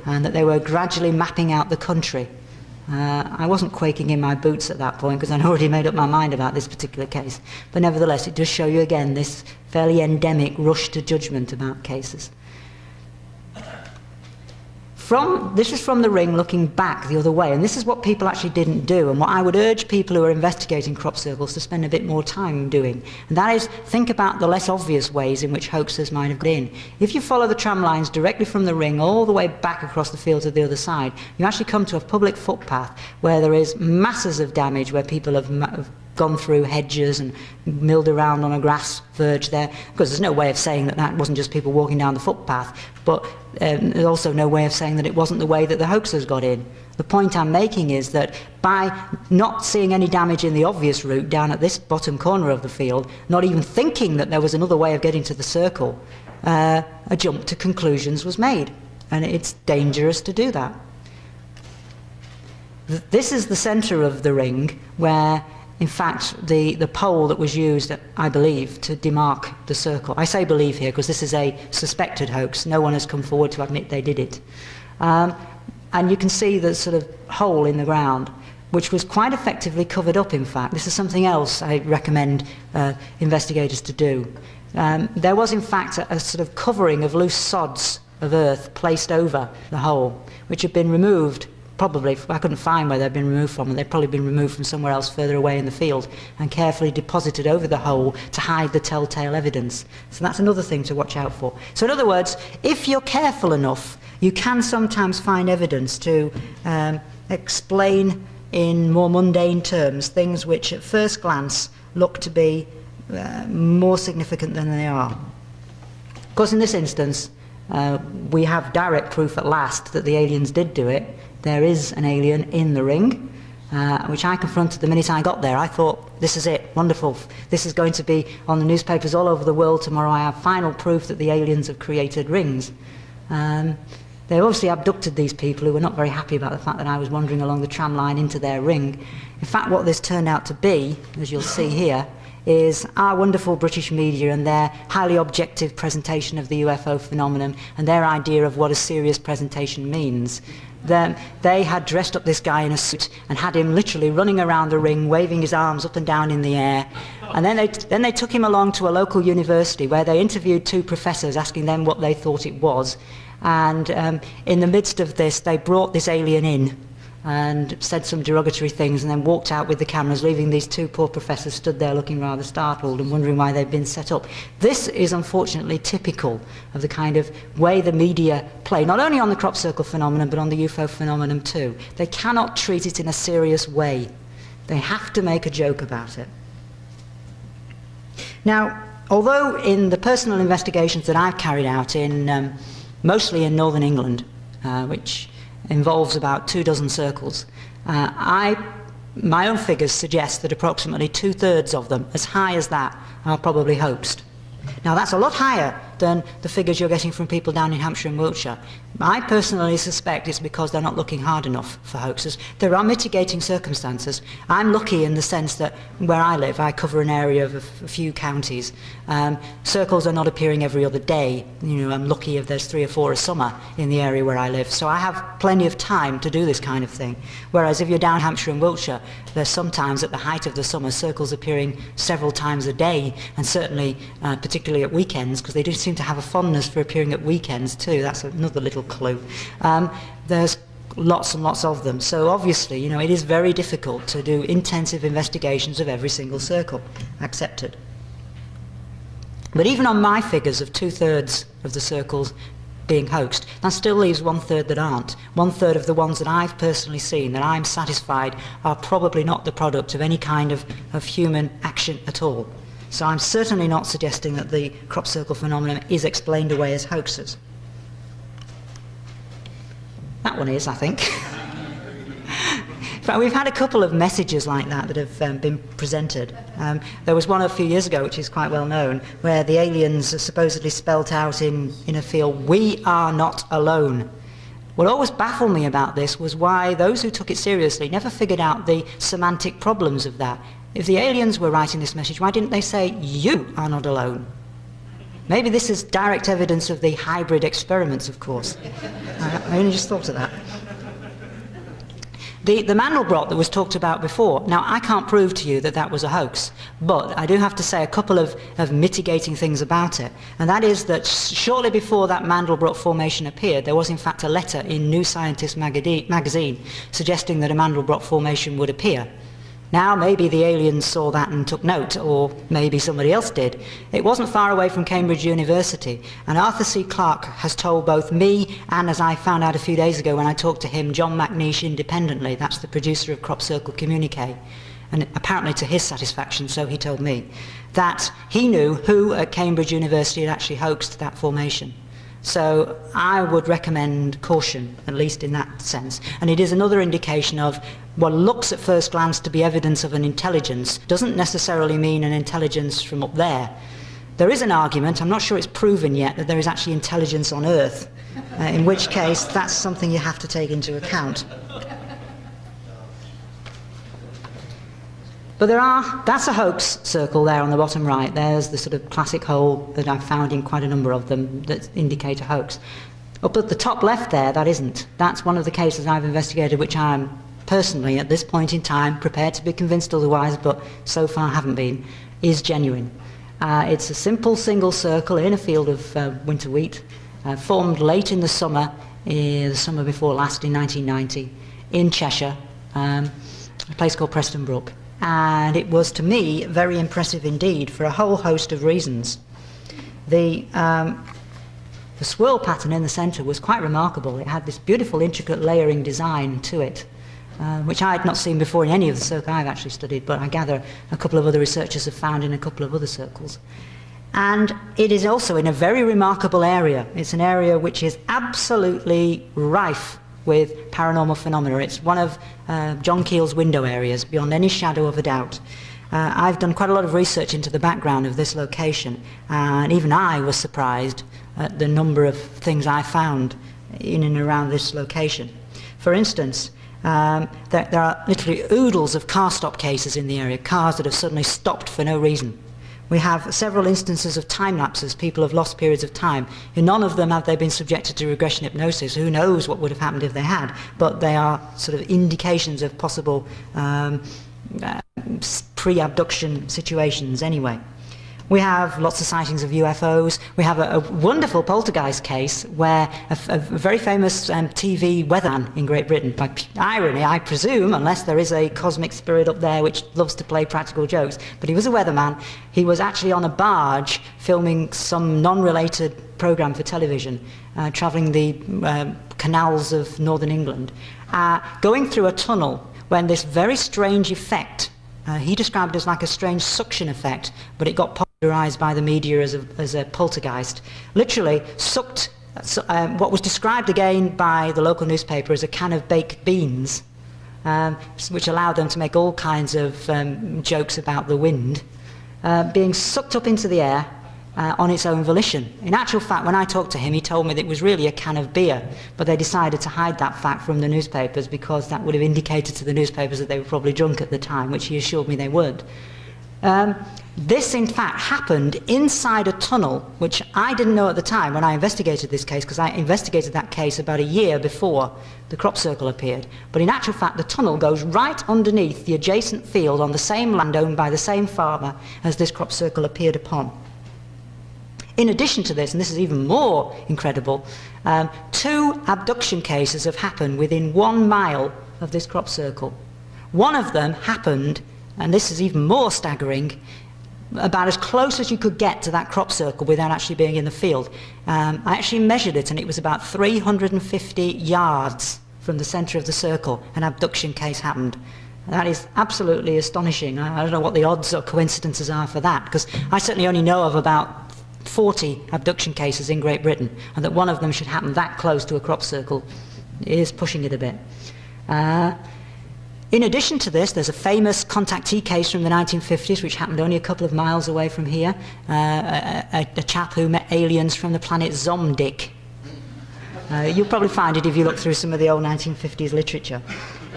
and that they were gradually mapping out the country. I wasn't quaking in my boots at that point because I'd already made up my mind about this particular case, but nevertheless it does show you again this fairly endemic rush to judgment about cases. This is from the ring looking back the other way, and this is what people actually didn't do, and what I would urge people who are investigating crop circles to spend a bit more time doing, and that is think about the less obvious ways in which hoaxers might have got in. If you follow the tram lines directly from the ring all the way back across the field to the other side, you actually come to a public footpath where there is masses of damage, where people have gone through hedges and milled around on a grass verge there, because there's no way of saying that that wasn't just people walking down the footpath, but there's also no way of saying that it wasn't the way that the hoaxers got in. The point I'm making is that by not seeing any damage in the obvious route down at this bottom corner of the field, not even thinking that there was another way of getting to the circle, a jump to conclusions was made, and it's dangerous to do that. This is the centre of the ring, where in fact the pole that was used, I believe, to demark the circle. I say believe here because this is a suspected hoax. No one has come forward to admit they did it. And you can see the sort of hole in the ground, which was quite effectively covered up, in fact. This is something else I recommend investigators to do. There was in fact a sort of covering of loose sods of earth placed over the hole, which had been removed. Probably, I couldn't find where they'd been removed from, and they'd probably been removed from somewhere else further away in the field and carefully deposited over the hole to hide the telltale evidence. So that's another thing to watch out for. So in other words, if you're careful enough, you can sometimes find evidence to explain in more mundane terms things which at first glance look to be more significant than they are. Of course, in this instance, we have direct proof at last that the aliens did do it. There is an alien in the ring, which I confronted the minute I got there. I thought, this is it, wonderful. This is going to be on the newspapers all over the world tomorrow. I have final proof that the aliens have created rings. They obviously abducted these people who were not very happy about the fact that I was wandering along the tram line into their ring. In fact, what this turned out to be, as you'll see here, is our wonderful British media and their highly objective presentation of the UFO phenomenon and their idea of what a serious presentation means. They had dressed up this guy in a suit and had him literally running around the ring, waving his arms up and down in the air. And then they took him along to a local university where they interviewed two professors, asking them what they thought it was. And in the midst of this, they brought this alien in and said some derogatory things and then walked out with the cameras, leaving these two poor professors stood there looking rather startled and wondering why they'd been set up. This is unfortunately typical of the kind of way the media play, not only on the crop circle phenomenon, but on the UFO phenomenon too. They cannot treat it in a serious way. They have to make a joke about it. Now, although in the personal investigations that I've carried out in mostly in northern England, which involves about 24 circles. My own figures suggest that approximately 2/3 of them, as high as that, are probably hoaxed. Now that's a lot higher than the figures you're getting from people down in Hampshire and Wiltshire. I personally suspect it's because they're not looking hard enough for hoaxes. There are mitigating circumstances. I'm lucky in the sense that where I live, I cover an area of a few counties. Circles are not appearing every other day. You know, I'm lucky if there's 3 or 4 a summer in the area where I live. So I have plenty of time to do this kind of thing. Whereas if you're down Hampshire and Wiltshire, there's sometimes at the height of the summer circles appearing several times a day, and certainly particularly at weekends, because they do seem to have a fondness for appearing at weekends too. That's another little clue. There's lots and lots of them. So obviously, you know, it is very difficult to do intensive investigations of every single circle. Accepted. But even on my figures of 2/3 of the circles being hoaxed, that still leaves 1/3 that aren't. 1/3 of the ones that I've personally seen that I'm satisfied are probably not the product of any kind of human action at all. So I'm certainly not suggesting that the crop circle phenomenon is explained away as hoaxes. That one is, I think. In fact, we've had a couple of messages like that that have been presented. There was one a few years ago, which is quite well known, where the aliens are supposedly spelt out in a field, "We are not alone." What always baffled me about this was why those who took it seriously never figured out the semantic problems of that. If the aliens were writing this message, why didn't they say, "You are not alone"? Maybe this is direct evidence of the hybrid experiments, of course. I only just thought of that. The Mandelbrot that was talked about before, now I can't prove to you that that was a hoax, but I do have to say a couple of mitigating things about it, and that is that shortly before that Mandelbrot formation appeared, there was in fact a letter in New Scientist magazine suggesting that a Mandelbrot formation would appear. Now, maybe the aliens saw that and took note, or maybe somebody else did. It wasn't far away from Cambridge University, and Arthur C. Clarke has told both me and, as I found out a few days ago when I talked to him, John McNeish independently, that's the producer of Crop Circle Communique, and apparently to his satisfaction, so he told me, that he knew who at Cambridge University had actually hoaxed that formation. So I would recommend caution, at least in that sense. And it is another indication of what looks at first glance to be evidence of an intelligence doesn't necessarily mean an intelligence from up there. There is an argument, I'm not sure it's proven yet, that there is actually intelligence on Earth, in which case that's something you have to take into account. But that's a hoax circle there on the bottom right. There's the sort of classic hole that I've found in quite a number of them that indicate a hoax. Up at the top left there, that isn't. That's one of the cases I've investigated which I'm personally, at this point in time, prepared to be convinced otherwise, but so far haven't been, is genuine. It's a simple single circle in a field of winter wheat, formed late in the summer before last in 1990, in Cheshire, a place called Preston Brook. And it was, to me, very impressive indeed for a whole host of reasons. The swirl pattern in the centre was quite remarkable. It had this beautiful, intricate layering design to it, which I had not seen before in any of the circles I've actually studied, but I gather a couple of other researchers have found in a couple of other circles. And it is also in a very remarkable area. It's an area which is absolutely rife with paranormal phenomena. It's one of John Keel's window areas, beyond any shadow of a doubt. I've done quite a lot of research into the background of this location, and even I was surprised at the number of things I found in and around this location. For instance, there are literally oodles of car stop cases in the area, cars that have suddenly stopped for no reason. We have several instances of time lapses. People have lost periods of time. In none of them have they been subjected to regression hypnosis. Who knows what would have happened if they had, but they are sort of indications of possible pre-abduction situations anyway. We have lots of sightings of UFOs. We have a wonderful poltergeist case where a very famous TV weatherman in Great Britain, by irony, I presume, unless there is a cosmic spirit up there which loves to play practical jokes, but he was a weatherman. He was actually on a barge filming some non-related programme for television, travelling the canals of northern England, going through a tunnel when this very strange effect, he described it as like a strange suction effect, but it got popularised by the media as a poltergeist, literally sucked what was described again by the local newspaper as a can of baked beans, which allowed them to make all kinds of jokes about the wind, being sucked up into the air on its own volition. In actual fact, when I talked to him, he told me that it was really a can of beer, but they decided to hide that fact from the newspapers because that would have indicated to the newspapers that they were probably drunk at the time, which he assured me they weren't. This, in fact, happened inside a tunnel, which I didn't know at the time when I investigated this case, because I investigated that case about a year before the crop circle appeared. But in actual fact, the tunnel goes right underneath the adjacent field on the same land owned by the same farmer as this crop circle appeared upon. In addition to this, and this is even more incredible, 2 abduction cases have happened within 1 mile of this crop circle. One of them happened, and this is even more staggering, about as close as you could get to that crop circle without actually being in the field. I actually measured it, and it was about 350 yards from the centre of the circle. An abduction case happened. That is absolutely astonishing. I don't know what the odds or coincidences are for that, because I certainly only know of about 40 abduction cases in Great Britain, and that one of them should happen that close to a crop circle is pushing it a bit. In addition to this, there's a famous contactee case from the 1950s, which happened only a couple of miles away from here. A chap who met aliens from the planet Zomdick. You'll probably find it if you look through some of the old 1950s literature.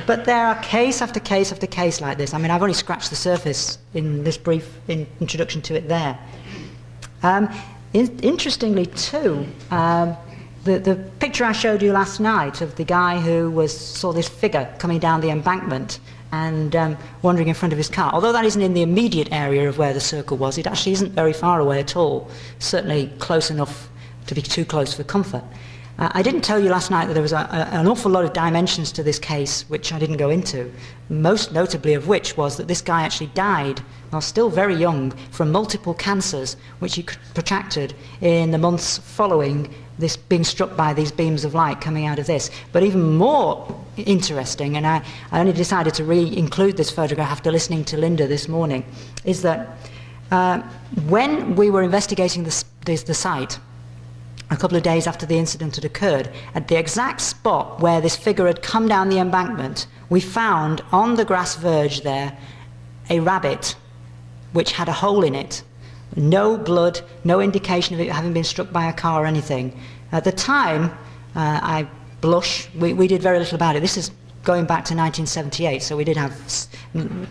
But there are case after case after case like this. I mean, I've only scratched the surface in this brief introduction to it there. Interestingly too, the picture I showed you last night of the guy who saw this figure coming down the embankment and wandering in front of his car, although that isn't in the immediate area of where the circle was, it actually isn't very far away at all, certainly close enough to be too close for comfort. I didn't tell you last night that there was an awful lot of dimensions to this case which I didn't go into, most notably of which was that this guy actually died, while still very young, from multiple cancers which he protracted in the months following this being struck by these beams of light coming out of this. But even more interesting, and I only decided to re-include this photograph after listening to Linda this morning, is that when we were investigating the site, a couple of days after the incident had occurred, at the exact spot where this figure had come down the embankment, we found on the grass verge there a rabbit which had a hole in it, No blood, no indication of it having been struck by a car or anything. At the time, I blush, we did very little about it. This is going back to 1978, so we did have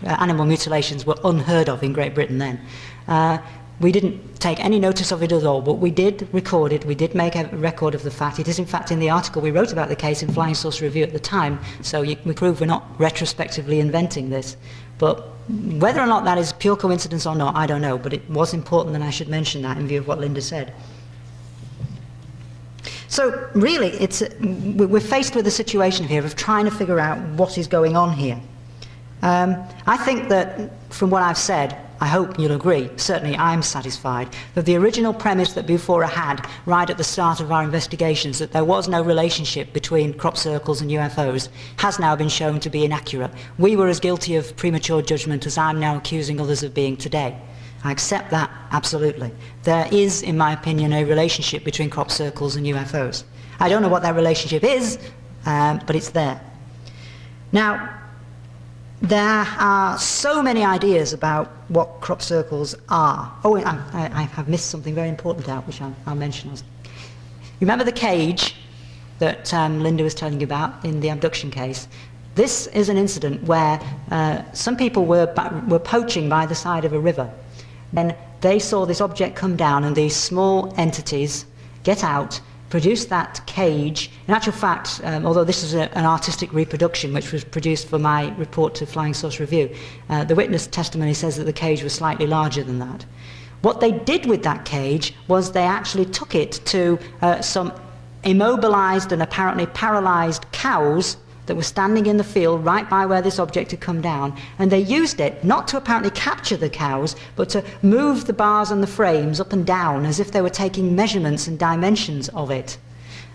animal mutilations were unheard of in Great Britain then. We didn't take any notice of it at all, but we did record it, we did make a record of the fact. It is in fact in the article we wrote about the case in Flying Saucer Review at the time, so we prove we're not retrospectively inventing this. But whether or not that is pure coincidence or not, I don't know, but it was important that I should mention that in view of what Linda said. So really, we're faced with a situation here of trying to figure out what is going on here. I think that from what I've said, I hope you'll agree, certainly I'm satisfied, that the original premise that Bufora had right at the start of our investigations, that there was no relationship between crop circles and UFOs, has now been shown to be inaccurate. We were as guilty of premature judgment as I'm now accusing others of being today. I accept that, absolutely. There is, in my opinion, a relationship between crop circles and UFOs. I don't know what that relationship is, but it's there. Now, there are so many ideas about what crop circles are. Oh, I have missed something very important out, which I'll mention. You remember the cage that Linda was telling you about in the abduction case? This is an incident where some people were poaching by the side of a river. Then they saw this object come down, and these small entities get out, produce that cage. In actual fact, although this is an artistic reproduction which was produced for my report to Flying Saucer Review, the witness testimony says that the cage was slightly larger than that. What they did with that cage was they actually took it to some immobilized and apparently paralyzed cows that were standing in the field right by where this object had come down, and they used it not to apparently capture the cows, but to move the bars and the frames up and down as if they were taking measurements and dimensions of it.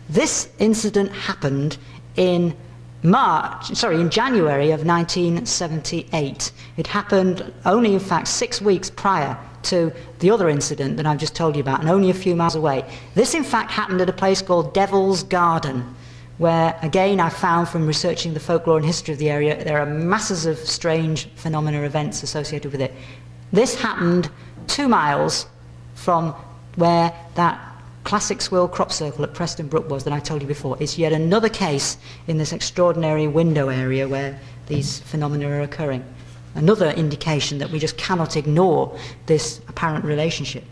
This incident happened in January of 1978. It happened only, in fact, 6 weeks prior to the other incident that I've just told you about, and only a few miles away. This, in fact, happened at a place called Devil's Garden, where, again, I found from researching the folklore and history of the area, there are masses of strange phenomena events associated with it. This happened 2 miles from where that classic swirl crop circle at Preston Brook was that I told you before. It's yet another case in this extraordinary window area where these phenomena are occurring. Another indication that we just cannot ignore this apparent relationship.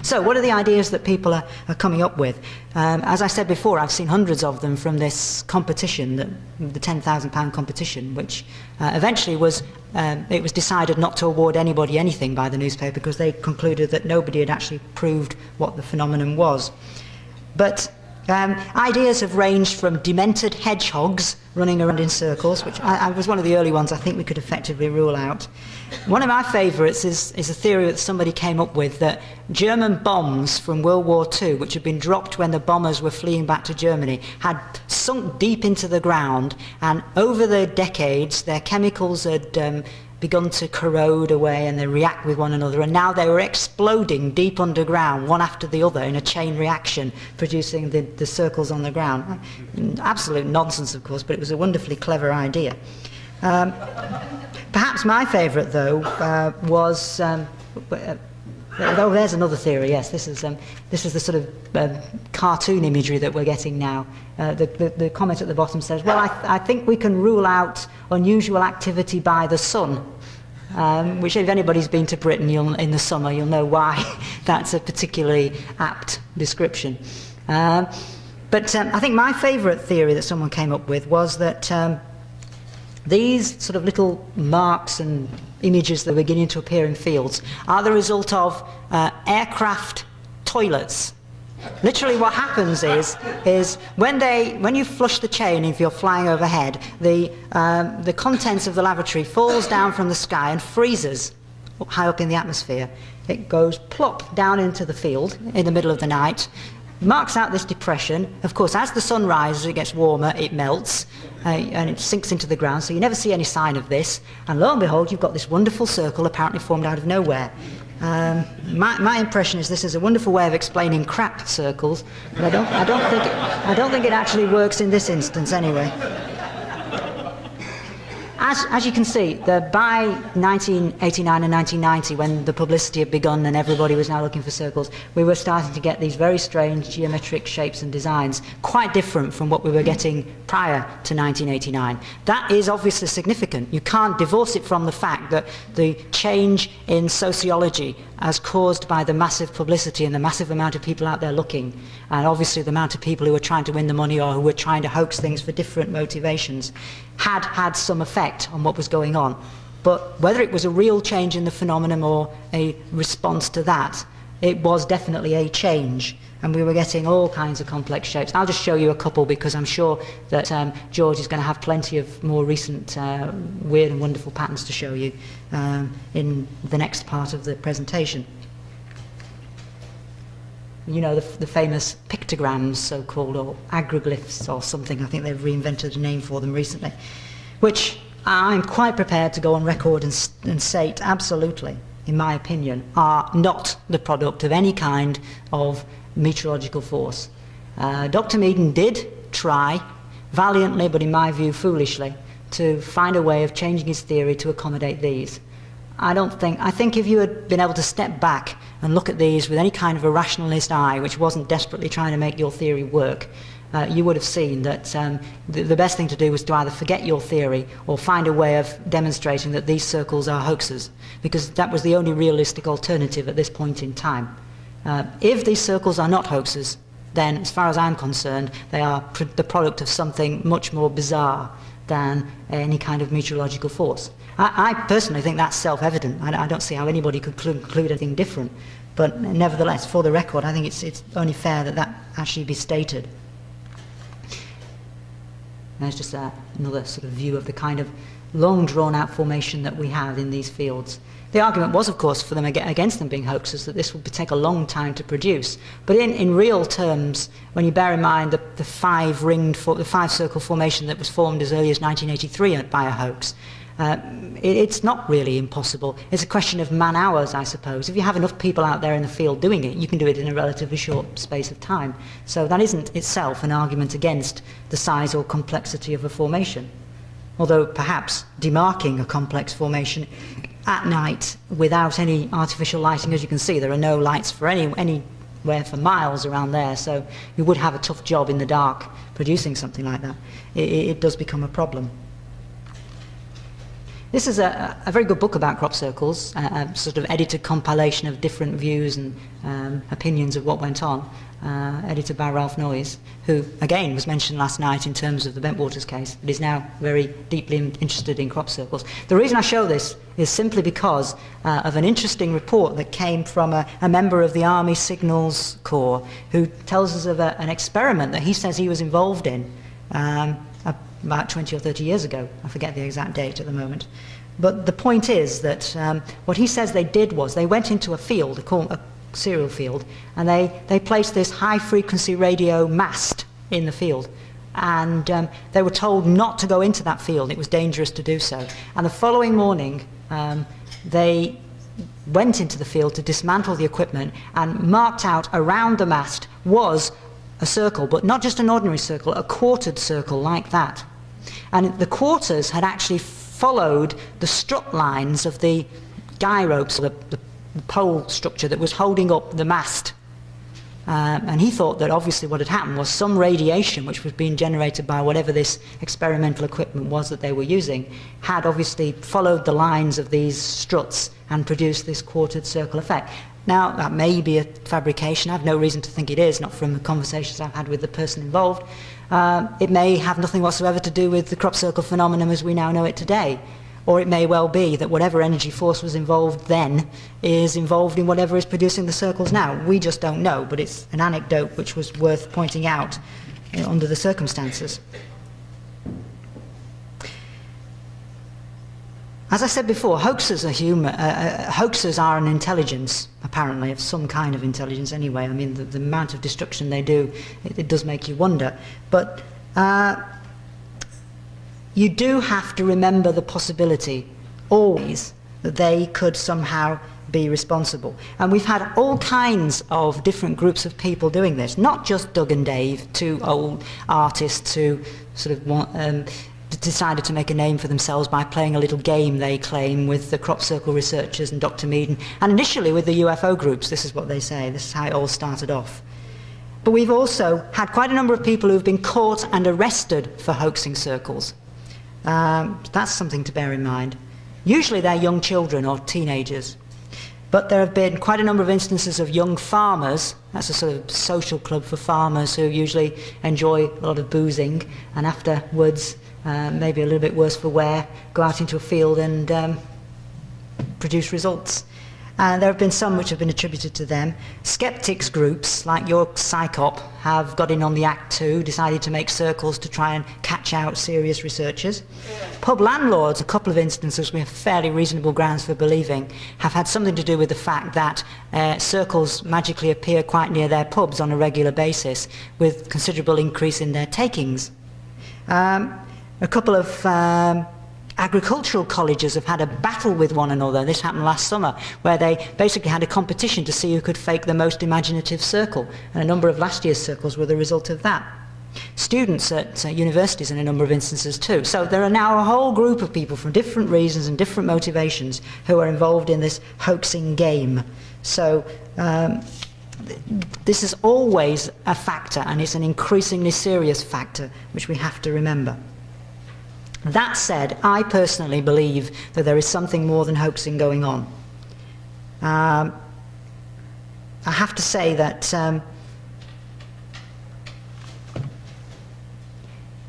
So what are the ideas that people are coming up with? As I said before, I've seen hundreds of them from this competition, the £10,000 competition, which eventually was, it was decided not to award anybody anything by the newspaper because they concluded that nobody had actually proved what the phenomenon was. But ideas have ranged from demented hedgehogs running around in circles, which I was one of the early ones I think we could effectively rule out. One of my favourites is a theory that somebody came up with, that German bombs from World War II, which had been dropped when the bombers were fleeing back to Germany, had sunk deep into the ground, and over the decades their chemicals had begun to corrode away and they react with one another, and now they were exploding deep underground, one after the other, in a chain reaction, producing the circles on the ground. Absolute nonsense, of course, but it was a wonderfully clever idea. Perhaps my favourite, though, was... oh, there's another theory, yes. This is the sort of cartoon imagery that we're getting now. The comment at the bottom says, well, I think we can rule out unusual activity by the sun, which, if anybody's been to Britain in the summer, you'll know why that's a particularly apt description. But I think my favourite theory that someone came up with was that these sort of little marks and images that are beginning to appear in fields are the result of aircraft toilets. Literally what happens is when you flush the chain, if you're flying overhead, the contents of the lavatory falls down from the sky and freezes high up in the atmosphere. It goes plop down into the field in the middle of the night, marks out this depression. Of course, as the sun rises, it gets warmer, it melts, and it sinks into the ground, so you never see any sign of this, and lo and behold, you've got this wonderful circle apparently formed out of nowhere. My impression is this is a wonderful way of explaining crap circles, but I don't think it actually works in this instance anyway. as you can see, by 1989 and 1990, when the publicity had begun and everybody was now looking for circles, we were starting to get these very strange geometric shapes and designs, quite different from what we were getting prior to 1989. That is obviously significant. You can't divorce it from the fact that the change in sociology as caused by the massive publicity and the massive amount of people out there looking, and obviously the amount of people who were trying to win the money or who were trying to hoax things for different motivations, had some effect on what was going on. But whether it was a real change in the phenomenon or a response to that, it was definitely a change, and we were getting all kinds of complex shapes. I'll just show you a couple because I'm sure that George is going to have plenty of more recent weird and wonderful patterns to show you in the next part of the presentation. You know, the famous pictograms, so-called, or agroglyphs or something. I think they've reinvented a name for them recently, which I'm quite prepared to go on record and state absolutely, in my opinion, are not the product of any kind of meteorological force. Dr. Meaden did try, valiantly, but in my view foolishly, to find a way of changing his theory to accommodate these. I think if you had been able to step back and look at these with any kind of a rationalist eye, which wasn't desperately trying to make your theory work, you would have seen that the best thing to do was to either forget your theory or find a way of demonstrating that these circles are hoaxes, because that was the only realistic alternative at this point in time. If these circles are not hoaxes, then as far as I'm concerned, they are the product of something much more bizarre than any kind of meteorological force. I personally think that's self-evident. I don't see how anybody could conclude anything different. But nevertheless, for the record, I think it's only fair that that actually be stated. There's just another sort of view of the kind of long drawn-out formation that we have in these fields. The argument was, of course, for them against them being hoaxes, that this would take a long time to produce. But in real terms, when you bear in mind the five-circle formation that was formed as early as 1983 by a hoax, it's not really impossible. It's a question of man-hours, I suppose. If you have enough people out there in the field doing it, you can do it in a relatively short space of time. So that isn't itself an argument against the size or complexity of a formation. Although perhaps demarking a complex formation at night without any artificial lighting, as you can see, there are no lights for anywhere for miles around there, so you would have a tough job in the dark producing something like that. It does become a problem. This is a very good book about crop circles, a sort of edited compilation of different views and opinions of what went on, edited by Ralph Noyes, who again was mentioned last night in terms of the Bentwaters case, but is now very deeply interested in crop circles. The reason I show this is simply because of an interesting report that came from a member of the Army Signals Corps, who tells us of an experiment that he says he was involved in about 20 or 30 years ago. I forget the exact date at the moment. But the point is that what he says they did was they went into a field, a cereal field, and they placed this high-frequency radio mast in the field. And they were told not to go into that field. It was dangerous to do so. And the following morning, they went into the field to dismantle the equipment, and marked out around the mast was a circle, but not just an ordinary circle, a quartered circle like that. And the quarters had actually followed the strut lines of the guy ropes, the pole structure that was holding up the mast. And he thought that obviously what had happened was some radiation which was being generated by whatever this experimental equipment was that they were using had obviously followed the lines of these struts and produced this quartered circle effect. Now, that may be a fabrication. I have no reason to think it is, not from the conversations I've had with the person involved. It may have nothing whatsoever to do with the crop circle phenomenon as we now know it today. Or it may well be that whatever energy force was involved then is involved in whatever is producing the circles now. We just don't know, but it's an anecdote which was worth pointing out under the circumstances. As I said before, hoaxes are an intelligence, apparently, of some kind of intelligence anyway. I mean, the amount of destruction they do, it does make you wonder. But you do have to remember the possibility, always, that they could somehow be responsible. And we've had all kinds of different groups of people doing this, not just Doug and Dave, two old artists who sort of decided to make a name for themselves by playing a little game, they claim, with the crop circle researchers and Dr. Meaden, and initially with the UFO groups. This is what they say. This is how it all started off. But we've also had quite a number of people who've been caught and arrested for hoaxing circles. That's something to bear in mind. Usually they're young children or teenagers. But there have been quite a number of instances of young farmers. That's a sort of social club for farmers who usually enjoy a lot of boozing, and afterwards, maybe a little bit worse for wear, go out into a field and produce results. There have been some which have been attributed to them. Skeptics groups, like your PsyCop, have got in on the act too, decided to make circles to try and catch out serious researchers. Pub landlords, a couple of instances we have fairly reasonable grounds for believing, have had something to do with the fact that circles magically appear quite near their pubs on a regular basis, with considerable increase in their takings. A couple of agricultural colleges have had a battle with one another. This happened last summer, where they basically had a competition to see who could fake the most imaginative circle, and a number of last year's circles were the result of that. Students at universities in a number of instances too. So there are now a whole group of people from different reasons and different motivations who are involved in this hoaxing game. So this is always a factor, and it's an increasingly serious factor which we have to remember. That said, I personally believe that there is something more than hoaxing going on. I have to say that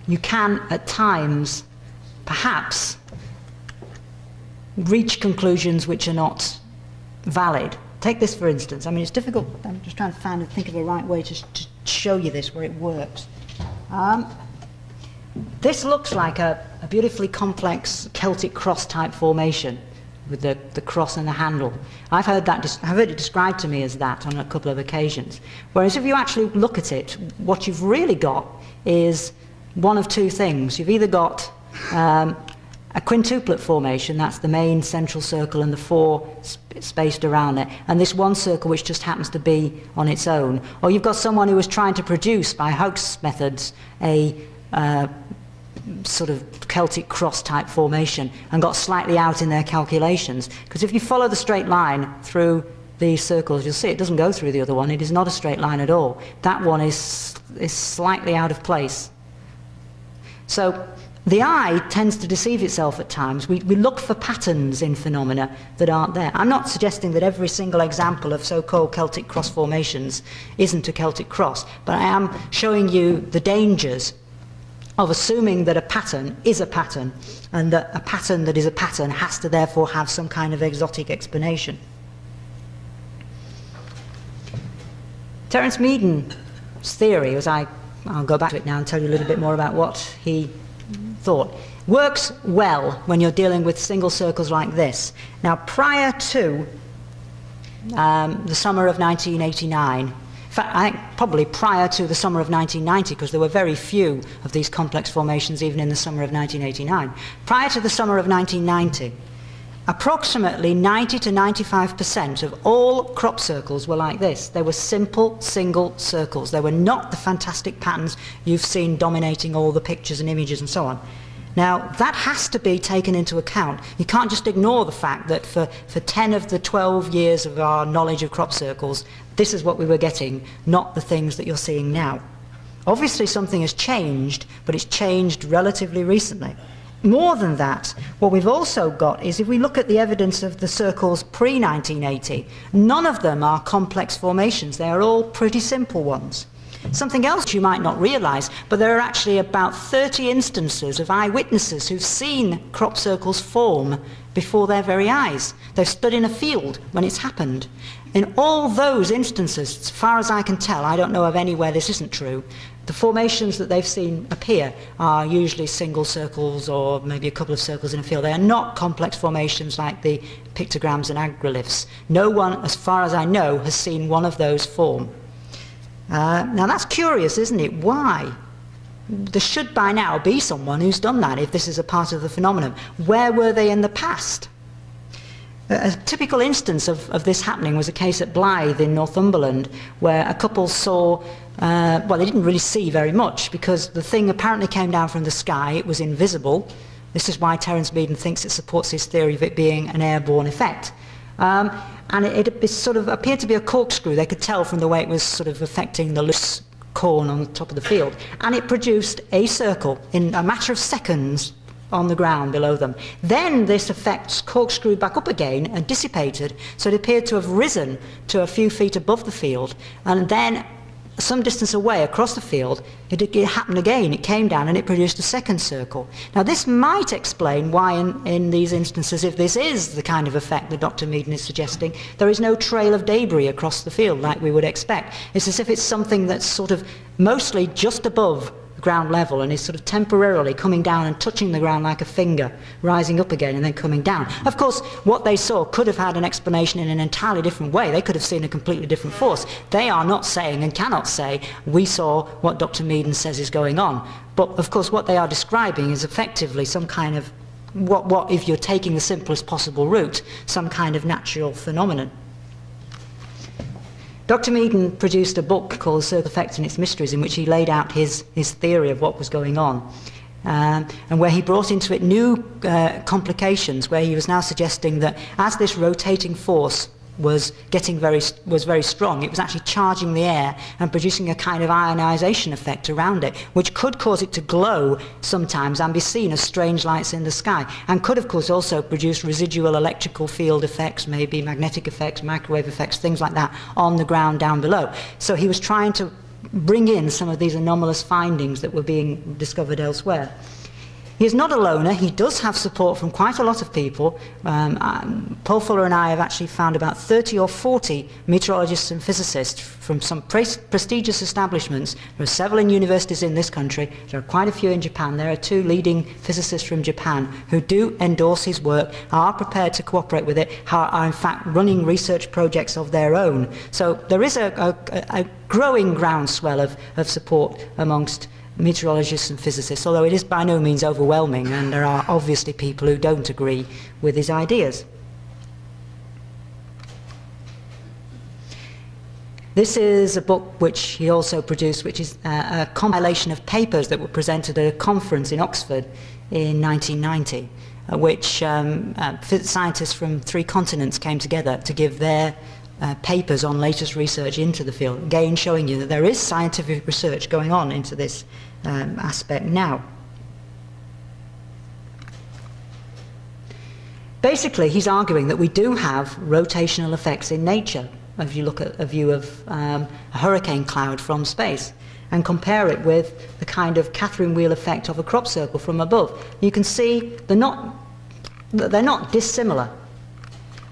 you can, at times, perhaps, reach conclusions which are not valid. Take this, for instance. I mean, it's difficult. I'm just trying to think of the right way to show you this, where it works. This looks like a beautifully complex Celtic cross type formation with the cross and the handle. I've heard it described to me as that on a couple of occasions. Whereas if you actually look at it, what you've really got is one of two things. You've either got a quintuplet formation, that's the main central circle and the four spaced around it, and this one circle which just happens to be on its own. Or you've got someone who was trying to produce, by hoax methods, a sort of Celtic cross type formation and got slightly out in their calculations. Because if you follow the straight line through these circles, you'll see it doesn't go through the other one. It is not a straight line at all. That one is slightly out of place. So the eye tends to deceive itself at times. We look for patterns in phenomena that aren't there. I'm not suggesting that every single example of so-called Celtic cross formations isn't a Celtic cross, but I am showing you the dangers of assuming that a pattern is a pattern, and that a pattern that is a pattern has to therefore have some kind of exotic explanation. Terence Meaden's theory, I'll go back to it now and tell you a little bit more about what he thought, works well when you're dealing with single circles like this. Now, prior to the summer of 1989, in fact, I think probably prior to the summer of 1990, because there were very few of these complex formations even in the summer of 1989. Prior to the summer of 1990, approximately 90 to 95% of all crop circles were like this. They were simple, single circles. They were not the fantastic patterns you've seen dominating all the pictures and images and so on. Now, that has to be taken into account. You can't just ignore the fact that for 10 of the 12 years of our knowledge of crop circles, this is what we were getting, not the things that you're seeing now. Obviously, something has changed, but it's changed relatively recently. More than that, what we've also got is, if we look at the evidence of the circles pre-1980, none of them are complex formations. They are all pretty simple ones. Something else you might not realise, but there are actually about 30 instances of eyewitnesses who've seen crop circles form before their very eyes. They've stood in a field when it's happened. In all those instances, as far as I can tell, I don't know of any where this isn't true, the formations that they've seen appear are usually single circles or maybe a couple of circles in a field. They are not complex formations like the pictograms and agroliths. No one, as far as I know, has seen one of those form. Now that's curious, isn't it? Why? There should by now be someone who's done that if this is a part of the phenomenon. Where were they in the past? A typical instance of this happening was a case at Blythe in Northumberland, where a couple saw, well, they didn't really see very much, because the thing apparently came down from the sky. It was invisible. This is why Terence Meaden thinks it supports his theory of it being an airborne effect. And it sort of appeared to be a corkscrew. They could tell from the way it was sort of affecting the loose corn on the top of the field. And it produced a circle in a matter of seconds on the ground below them. Then this effect corkscrewed back up again and dissipated, so it appeared to have risen to a few feet above the field, and then some distance away across the field it happened again. It came down and it produced a second circle. Now this might explain why in these instances, if this is the kind of effect that Dr. Meaden is suggesting, there is no trail of debris across the field like we would expect. It's as if it's something that's sort of mostly just above ground level and is sort of temporarily coming down and touching the ground like a finger, rising up again and then coming down. Of course, what they saw could have had an explanation in an entirely different way. They could have seen a completely different force. They are not saying and cannot say, we saw what Dr. Meaden says is going on. But of course, what they are describing is effectively some kind of, what if you're taking the simplest possible route, some kind of natural phenomenon. Dr. Meaden produced a book called Circle Effect and Its Mysteries, in which he laid out his theory of what was going on, and where he brought into it new complications, where he was now suggesting that as this rotating force was very strong, it was actually charging the air and producing a kind of ionization effect around it, which could cause it to glow sometimes and be seen as strange lights in the sky, and could of course also produce residual electrical field effects, maybe magnetic effects, microwave effects, things like that on the ground down below. So he was trying to bring in some of these anomalous findings that were being discovered elsewhere. He is not a loner. He does have support from quite a lot of people. Paul Fuller and I have actually found about 30 or 40 meteorologists and physicists from some prestigious establishments. There are several in universities in this country. There are quite a few in Japan. There are 2 leading physicists from Japan who do endorse his work, are prepared to cooperate with it, are in fact running research projects of their own. So there is a growing groundswell of support amongst meteorologists and physicists, although it is by no means overwhelming, and there are obviously people who don't agree with his ideas. This is a book which he also produced, which is a compilation of papers that were presented at a conference in Oxford in 1990, which scientists from 3 continents came together to give their papers on latest research into the field, again showing you that there is scientific research going on into this aspect now. Basically, he's arguing that we do have rotational effects in nature. If you look at a view of a hurricane cloud from space and compare it with the kind of Catherine wheel effect of a crop circle from above, you can see they're not dissimilar.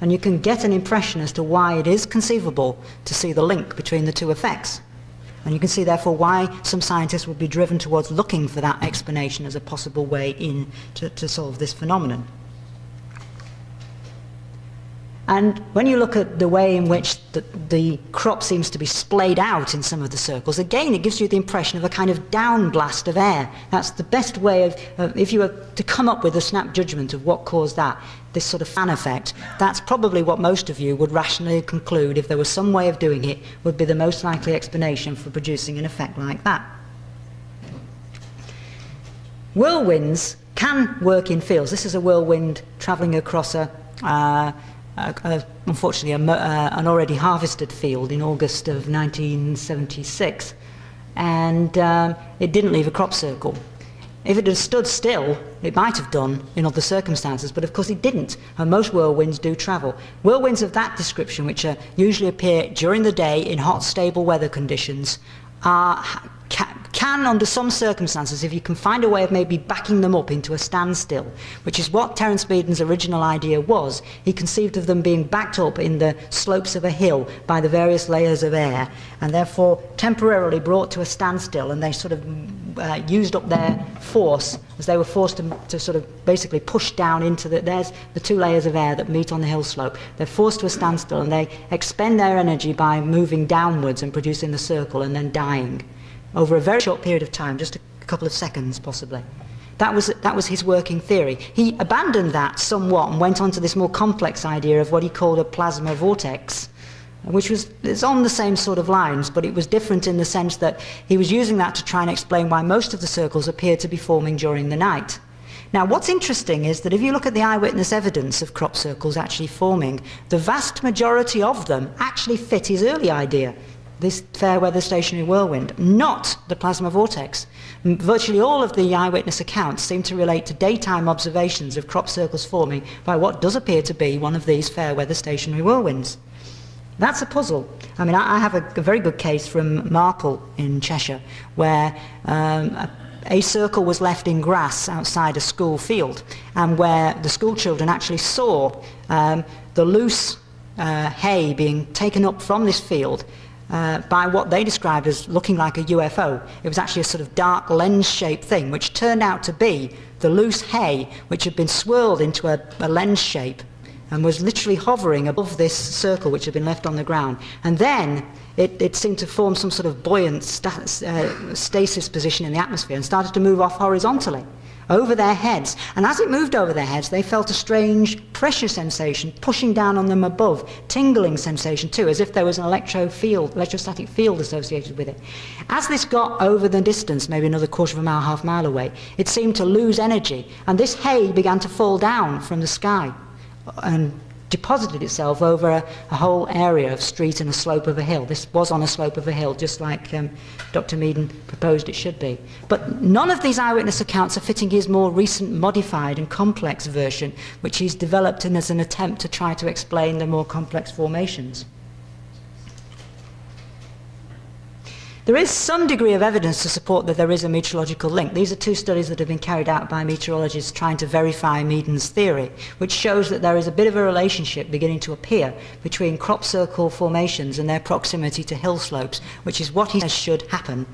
And you can get an impression as to why it is conceivable to see the link between the 2 effects. And you can see, therefore, why some scientists would be driven towards looking for that explanation as a possible way in to solve this phenomenon. And when you look at the way in which the crop seems to be splayed out in some of the circles, again, it gives you the impression of a kind of downblast of air. That's the best way of if you were to come up with a snap judgment of what caused that, this sort of fan effect, that's probably what most of you would rationally conclude, if there was some way of doing it, would be the most likely explanation for producing an effect like that. Whirlwinds can work in fields. This is a whirlwind travelling across unfortunately an already harvested field in August of 1976, and it didn't leave a crop circle. If it had stood still, it might have done in other circumstances, but of course it didn't, and most whirlwinds do travel. Whirlwinds of that description, which usually appear during the day in hot, stable weather conditions, can, under some circumstances, if you can find a way of maybe backing them up into a standstill, which is what Terence Meaden's original idea was. He conceived of them being backed up in the slopes of a hill by the various layers of air, and therefore temporarily brought to a standstill, and they sort of used up their force as they were forced to sort of basically push down into there's the 2 layers of air that meet on the hill slope. They're forced to a standstill, and they expend their energy by moving downwards and producing the circle and then dying over a very short period of time, just a couple of seconds possibly. That was his working theory. He abandoned that somewhat and went on to this more complex idea of what he called a plasma vortex, which is on the same sort of lines, but it was different in the sense that he was using that to try and explain why most of the circles appeared to be forming during the night. Now, what's interesting is that if you look at the eyewitness evidence of crop circles actually forming, the vast majority of them actually fit his early idea, this fair weather stationary whirlwind, not the plasma vortex. Virtually all of the eyewitness accounts seem to relate to daytime observations of crop circles forming by what does appear to be one of these fair weather stationary whirlwinds. That's a puzzle. I mean, I have a very good case from Marple in Cheshire, where a circle was left in grass outside a school field, and where the school children actually saw the loose hay being taken up from this field by what they described as looking like a UFO. It was actually a sort of dark lens-shaped thing, which turned out to be the loose hay, which had been swirled into a lens shape and was literally hovering above this circle which had been left on the ground. And then it seemed to form some sort of buoyant stasis position in the atmosphere and started to move off horizontally over their heads. And as it moved over their heads, they felt a strange pressure sensation pushing down on them above, tingling sensation too, as if there was an electrostatic field associated with it. As this got over the distance, maybe another quarter of a mile, half mile away, it seemed to lose energy, and this hay began to fall down from the sky and deposited itself over a whole area of street and a slope of a hill. This was on a slope of a hill, just like Dr. Meaden proposed it should be. But none of these eyewitness accounts are fitting his more recent modified and complex version, which he's developed in as an attempt to try to explain the more complex formations. There is some degree of evidence to support that there is a meteorological link. These are two studies that have been carried out by meteorologists trying to verify Meaden's theory, which shows that there is a bit of a relationship beginning to appear between crop circle formations and their proximity to hill slopes, which is what he says should happen,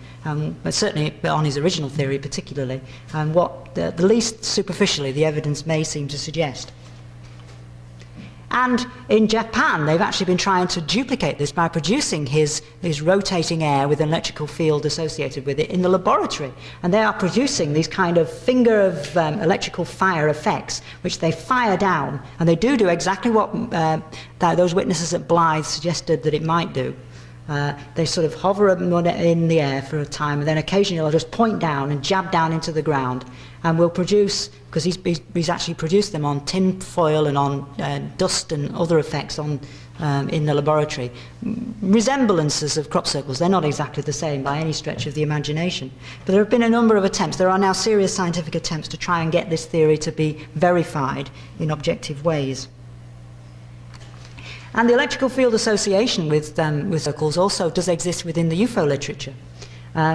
but certainly on his original theory particularly, and what the least superficially the evidence may seem to suggest. And in Japan, they've actually been trying to duplicate this by producing his rotating air with an electrical field associated with it in the laboratory. And they are producing these kind of finger of electrical fire effects, which they fire down. And they do exactly what those witnesses at Blythe suggested that it might do. They sort of hover in the air for a time, and then occasionally they'll just point down and jab down into the ground, and will produce, because he's actually produced them on tin foil and on dust and other effects in the laboratory, resemblances of crop circles. They're not exactly the same by any stretch of the imagination. But there have been a number of attempts. There are now serious scientific attempts to try and get this theory to be verified in objective ways. And the electrical field association with circles also does exist within the UFO literature.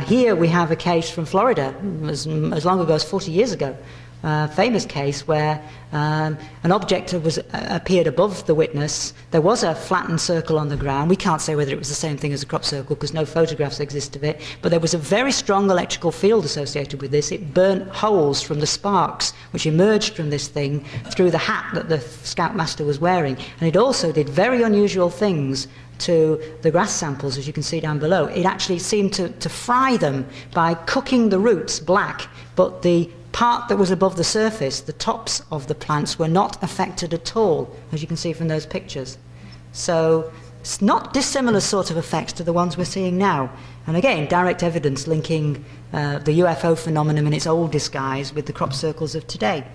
Here we have a case from Florida, as long ago as 40 years ago, a famous case where an object appeared above the witness. There was a flattened circle on the ground. We can't say whether it was the same thing as a crop circle because no photographs exist of it, but there was a very strong electrical field associated with this. It burnt holes from the sparks which emerged from this thing through the hat that the scoutmaster was wearing, and it also did very unusual things to the grass samples, as you can see down below. It actually seemed to fry them by cooking the roots black, but the part that was above the surface, the tops of the plants, were not affected at all, as you can see from those pictures. So it's not dissimilar sort of effects to the ones we're seeing now. And again, direct evidence linking the UFO phenomenon in its old disguise with the crop circles of today.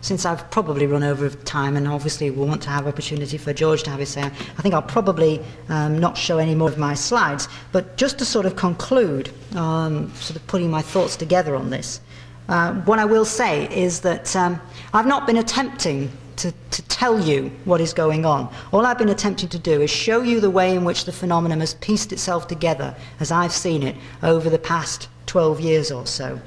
Since I've probably run over time, and obviously we'll want to have opportunity for George to have his say, I think I'll probably not show any more of my slides, but just to sort of conclude, sort of putting my thoughts together on this, what I will say is that I've not been attempting to tell you what is going on. All I've been attempting to do is show you the way in which the phenomenon has pieced itself together as I've seen it over the past 12 years or so.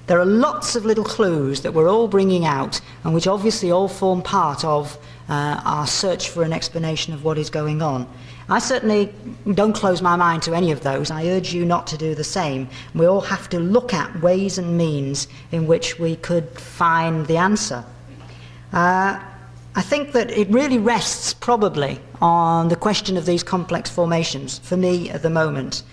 There are lots of little clues that we're all bringing out, and which obviously all form part of our search for an explanation of what is going on. I certainly don't close my mind to any of those. I urge you not to do the same. We all have to look at ways and means in which we could find the answer. I think that it really rests probably on the question of these complex formations, for me at the moment.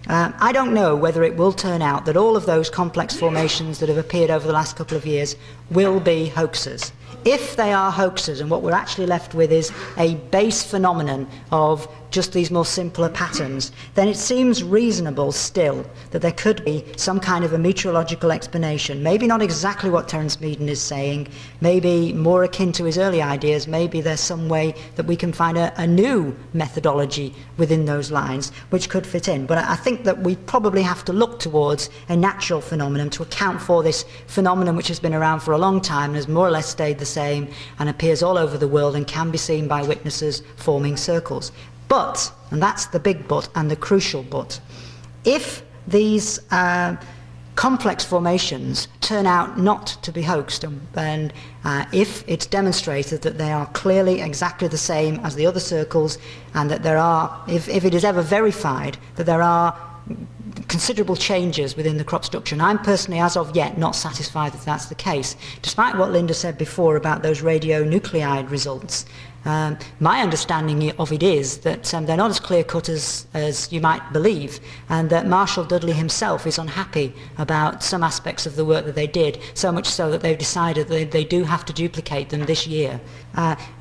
I don't know whether it will turn out that all of those complex formations that have appeared over the last couple of years will be hoaxes. If they are hoaxes and what we're actually left with is a base phenomenon of just these more simpler patterns, then it seems reasonable still that there could be some kind of a meteorological explanation. Maybe not exactly what Terence Meaden is saying, maybe more akin to his early ideas, maybe there's some way that we can find a new methodology within those lines which could fit in. But I think that we probably have to look towards a natural phenomenon to account for this phenomenon which has been around for a long time and has more or less stayed the same and appears all over the world and can be seen by witnesses forming circles. But, and that's the big but and the crucial but, if these complex formations turn out not to be hoaxed, and if it's demonstrated that they are clearly exactly the same as the other circles, and that there are, if it is ever verified that there are considerable changes within the crop structure, and I'm personally, as of yet, not satisfied that that's the case, despite what Linda said before about those radionuclide results. My understanding of it is that they're not as clear-cut as you might believe, and that Marshall Dudley himself is unhappy about some aspects of the work that they did, so much so that they've decided that they do have to duplicate them this year.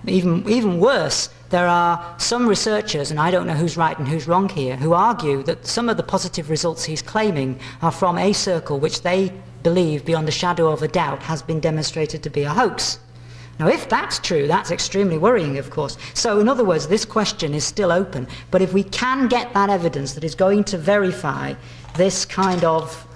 Even worse, there are some researchers, and I don't know who's right and who's wrong here, who argue that some of the positive results he's claiming are from a circle which they believe, beyond a shadow of a doubt, has been demonstrated to be a hoax. Now, if that's true, that's extremely worrying, of course. So, in other words, this question is still open. But if we can get that evidence that is going to verify this kind of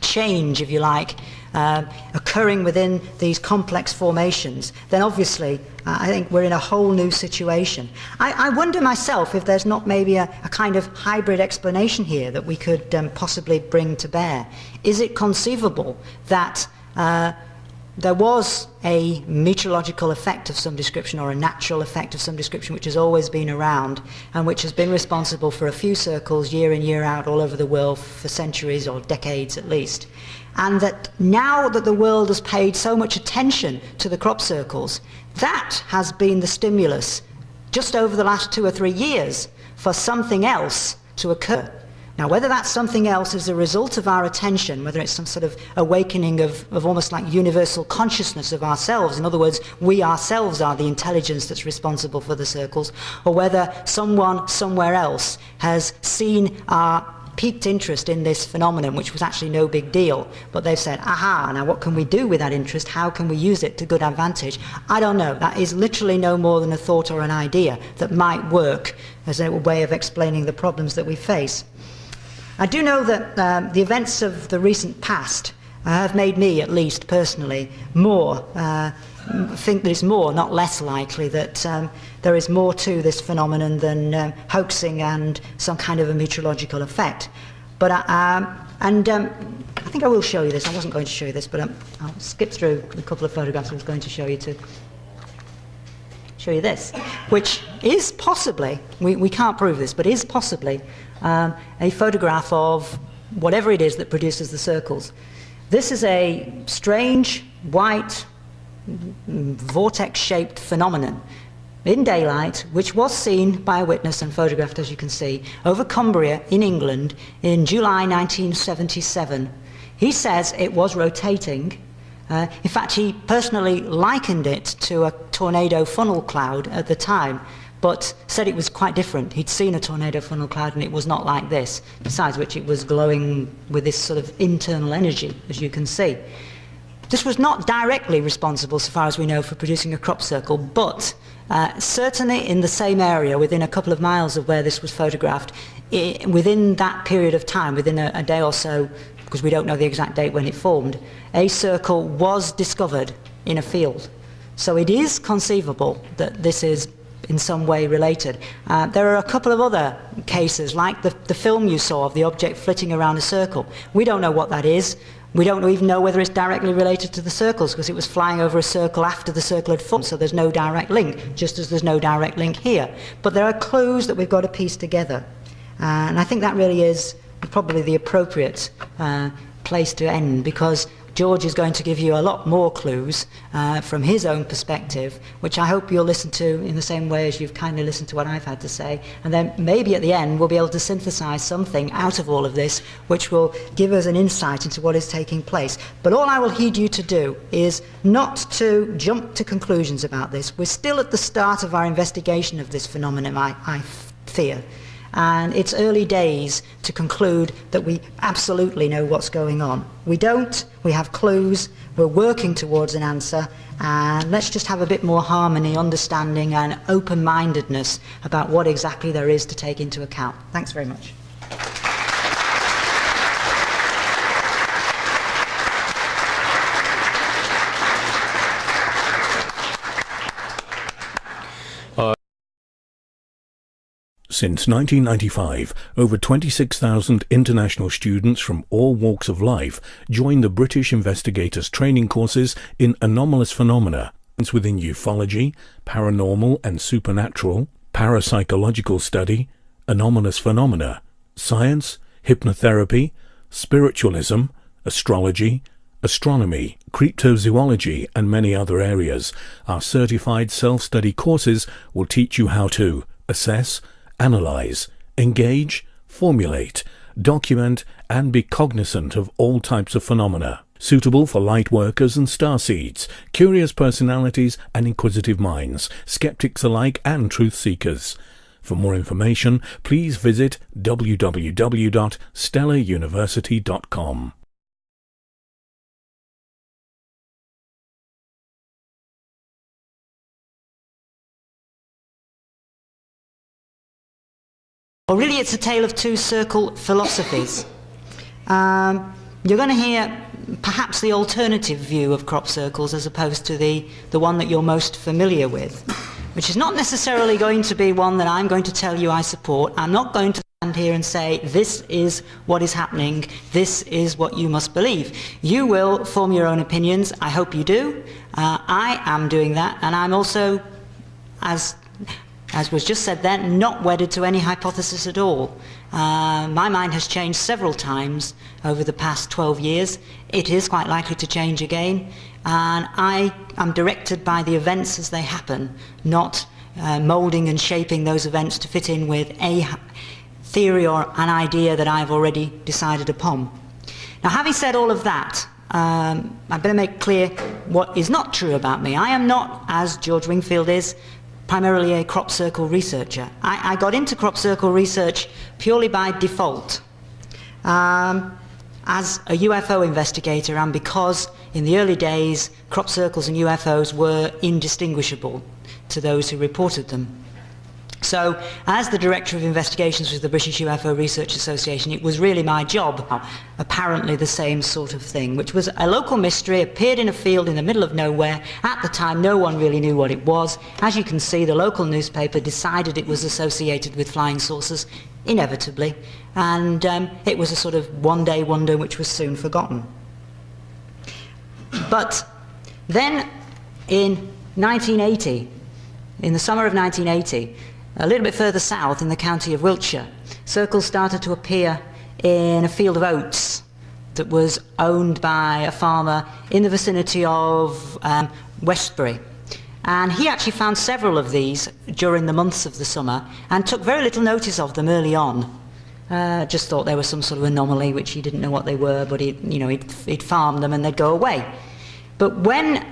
change, if you like, occurring within these complex formations, then obviously I think we're in a whole new situation. I wonder myself if there's not maybe a kind of hybrid explanation here that we could possibly bring to bear. Is it conceivable that there was a meteorological effect of some description, or a natural effect of some description, which has always been around and which has been responsible for a few circles year in, year out all over the world for centuries or decades at least, and that now that the world has paid so much attention to the crop circles, that has been the stimulus just over the last 2 or 3 years for something else to occur. Now, whether that something else is a result of our attention, whether it's some sort of awakening of almost like universal consciousness of ourselves, in other words, we ourselves are the intelligence that's responsible for the circles, or whether someone somewhere else has seen our piqued interest in this phenomenon, which was actually no big deal, but they've said, aha, now what can we do with that interest? How can we use it to good advantage? I don't know. That is literally no more than a thought or an idea that might work as a way of explaining the problems that we face. I do know that the events of the recent past have made me, at least personally, think that it's more, not less likely, that there is more to this phenomenon than hoaxing and some kind of a meteorological effect. But I think I will show you this. I wasn't going to show you this, but I'll skip through a couple of photographs I was going to show you this, which is possibly, we can't prove this, but is possibly a photograph of whatever it is that produces the circles. This is a strange, white, vortex-shaped phenomenon in daylight, which was seen by a witness and photographed, as you can see, over Cumbria in England in July 1977. He says it was rotating. In fact, he personally likened it to a tornado funnel cloud at the time, but said it was quite different. He'd seen a tornado funnel cloud and it was not like this, besides which it was glowing with this sort of internal energy, as you can see. This was not directly responsible, so far as we know, for producing a crop circle, but certainly in the same area, within a couple of miles of where this was photographed, within that period of time, within a day or so, because we don't know the exact date when it formed, a circle was discovered in a field. So it is conceivable that this is in some way related. There are a couple of other cases, like the film you saw of the object flitting around a circle. We don't know what that is. We don't even know whether it's directly related to the circles, because it was flying over a circle after the circle had formed, so there's no direct link, just as there's no direct link here. But there are clues that we've got to piece together. And I think that really is probably the appropriate place to end, because George is going to give you a lot more clues from his own perspective, which I hope you'll listen to in the same way as you've kindly listened to what I've had to say. And then maybe at the end we'll be able to synthesize something out of all of this which will give us an insight into what is taking place. But all I will heed you to do is not to jump to conclusions about this. We're still at the start of our investigation of this phenomenon, I fear. And it's early days to conclude that we absolutely know what's going on. We don't, we have clues, we're working towards an answer, and let's just have a bit more harmony, understanding and open-mindedness about what exactly there is to take into account. Thanks very much. Since 1995, over 26,000 international students from all walks of life joined the British investigators' training courses in anomalous phenomena within ufology, paranormal and supernatural, parapsychological study, anomalous phenomena, science, hypnotherapy, spiritualism, astrology, astronomy, cryptozoology and many other areas. Our certified self-study courses will teach you how to assess, analyze, engage, formulate, document and be cognizant of all types of phenomena, suitable for light workers and starseeds, curious personalities and inquisitive minds, skeptics alike and truth seekers. For more information, please visit www.stellaruniversity.com. Well, really it's a tale of two circle philosophies. You're going to hear perhaps the alternative view of crop circles as opposed to the one that you're most familiar with, which is not necessarily going to be one that I'm going to tell you I support. I'm not going to stand here and say this is what is happening, this is what you must believe. You will form your own opinions, I hope you do. I am doing that, and I'm also, as was just said then, not wedded to any hypothesis at all. My mind has changed several times over the past 12 years. It is quite likely to change again, and I am directed by the events as they happen, not moulding and shaping those events to fit in with a theory or an idea that I've already decided upon. Now, having said all of that, I better make clear what is not true about me. I am not, as George Wingfield is, primarily a crop circle researcher. I got into crop circle research purely by default. As a UFO investigator, and because in the early days crop circles and UFOs were indistinguishable to those who reported them. So, as the Director of Investigations with the British UFO Research Association, it was really my job, apparently the same sort of thing, which was a local mystery, appeared in a field in the middle of nowhere. At the time, no one really knew what it was. As you can see, the local newspaper decided it was associated with flying saucers, inevitably, and it was a sort of one-day wonder which was soon forgotten. But then, in 1980, in the summer of 1980, a little bit further south in the county of Wiltshire, circles started to appear in a field of oats that was owned by a farmer in the vicinity of Westbury. And he actually found several of these during the months of the summer and took very little notice of them early on. Just thought they were some sort of anomaly, which he didn't know what they were, but he'd farm them and they'd go away. But when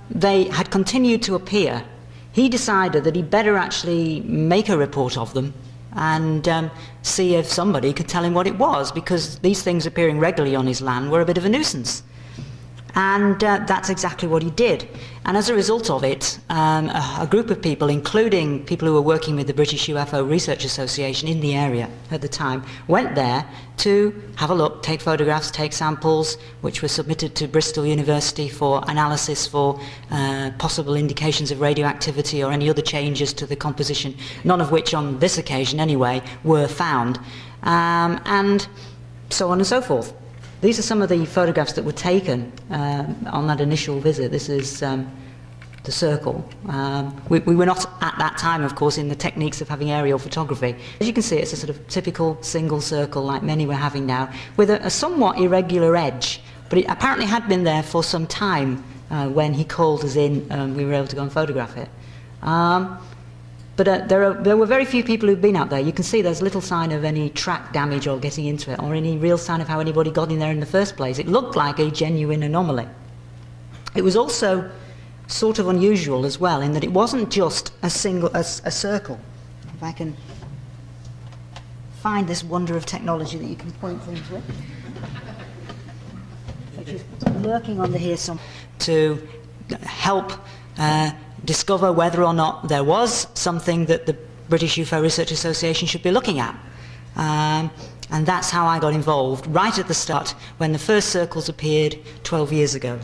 they had continued to appear, he decided that he'd better actually make a report of them and see if somebody could tell him what it was, because these things appearing regularly on his land were a bit of a nuisance. And that's exactly what he did. And as a result of it, a group of people, including people who were working with the British UFO Research Association in the area at the time, went there to have a look, take photographs, take samples, which were submitted to Bristol University for analysis for possible indications of radioactivity or any other changes to the composition, none of which on this occasion anyway were found, and so on and so forth. These are some of the photographs that were taken on that initial visit. This is the circle. We were not at that time, of course, in the techniques of having aerial photography. As you can see, it's a sort of typical single circle like many we're having now, with a somewhat irregular edge but it apparently had been there for some time when he called us in, we were able to go and photograph it. But there were very few people who've been out there. You can see there's little sign of any track damage or getting into it, or any real sign of how anybody got in there in the first place. It looked like a genuine anomaly. It was also sort of unusual as well, in that it wasn't just a circle. If I can find this wonder of technology that you can point things with, which is lurking under here some, to help discover whether or not there was something that the British UFO Research Association should be looking at. And that's how I got involved, right at the start, when the first circles appeared 12 years ago.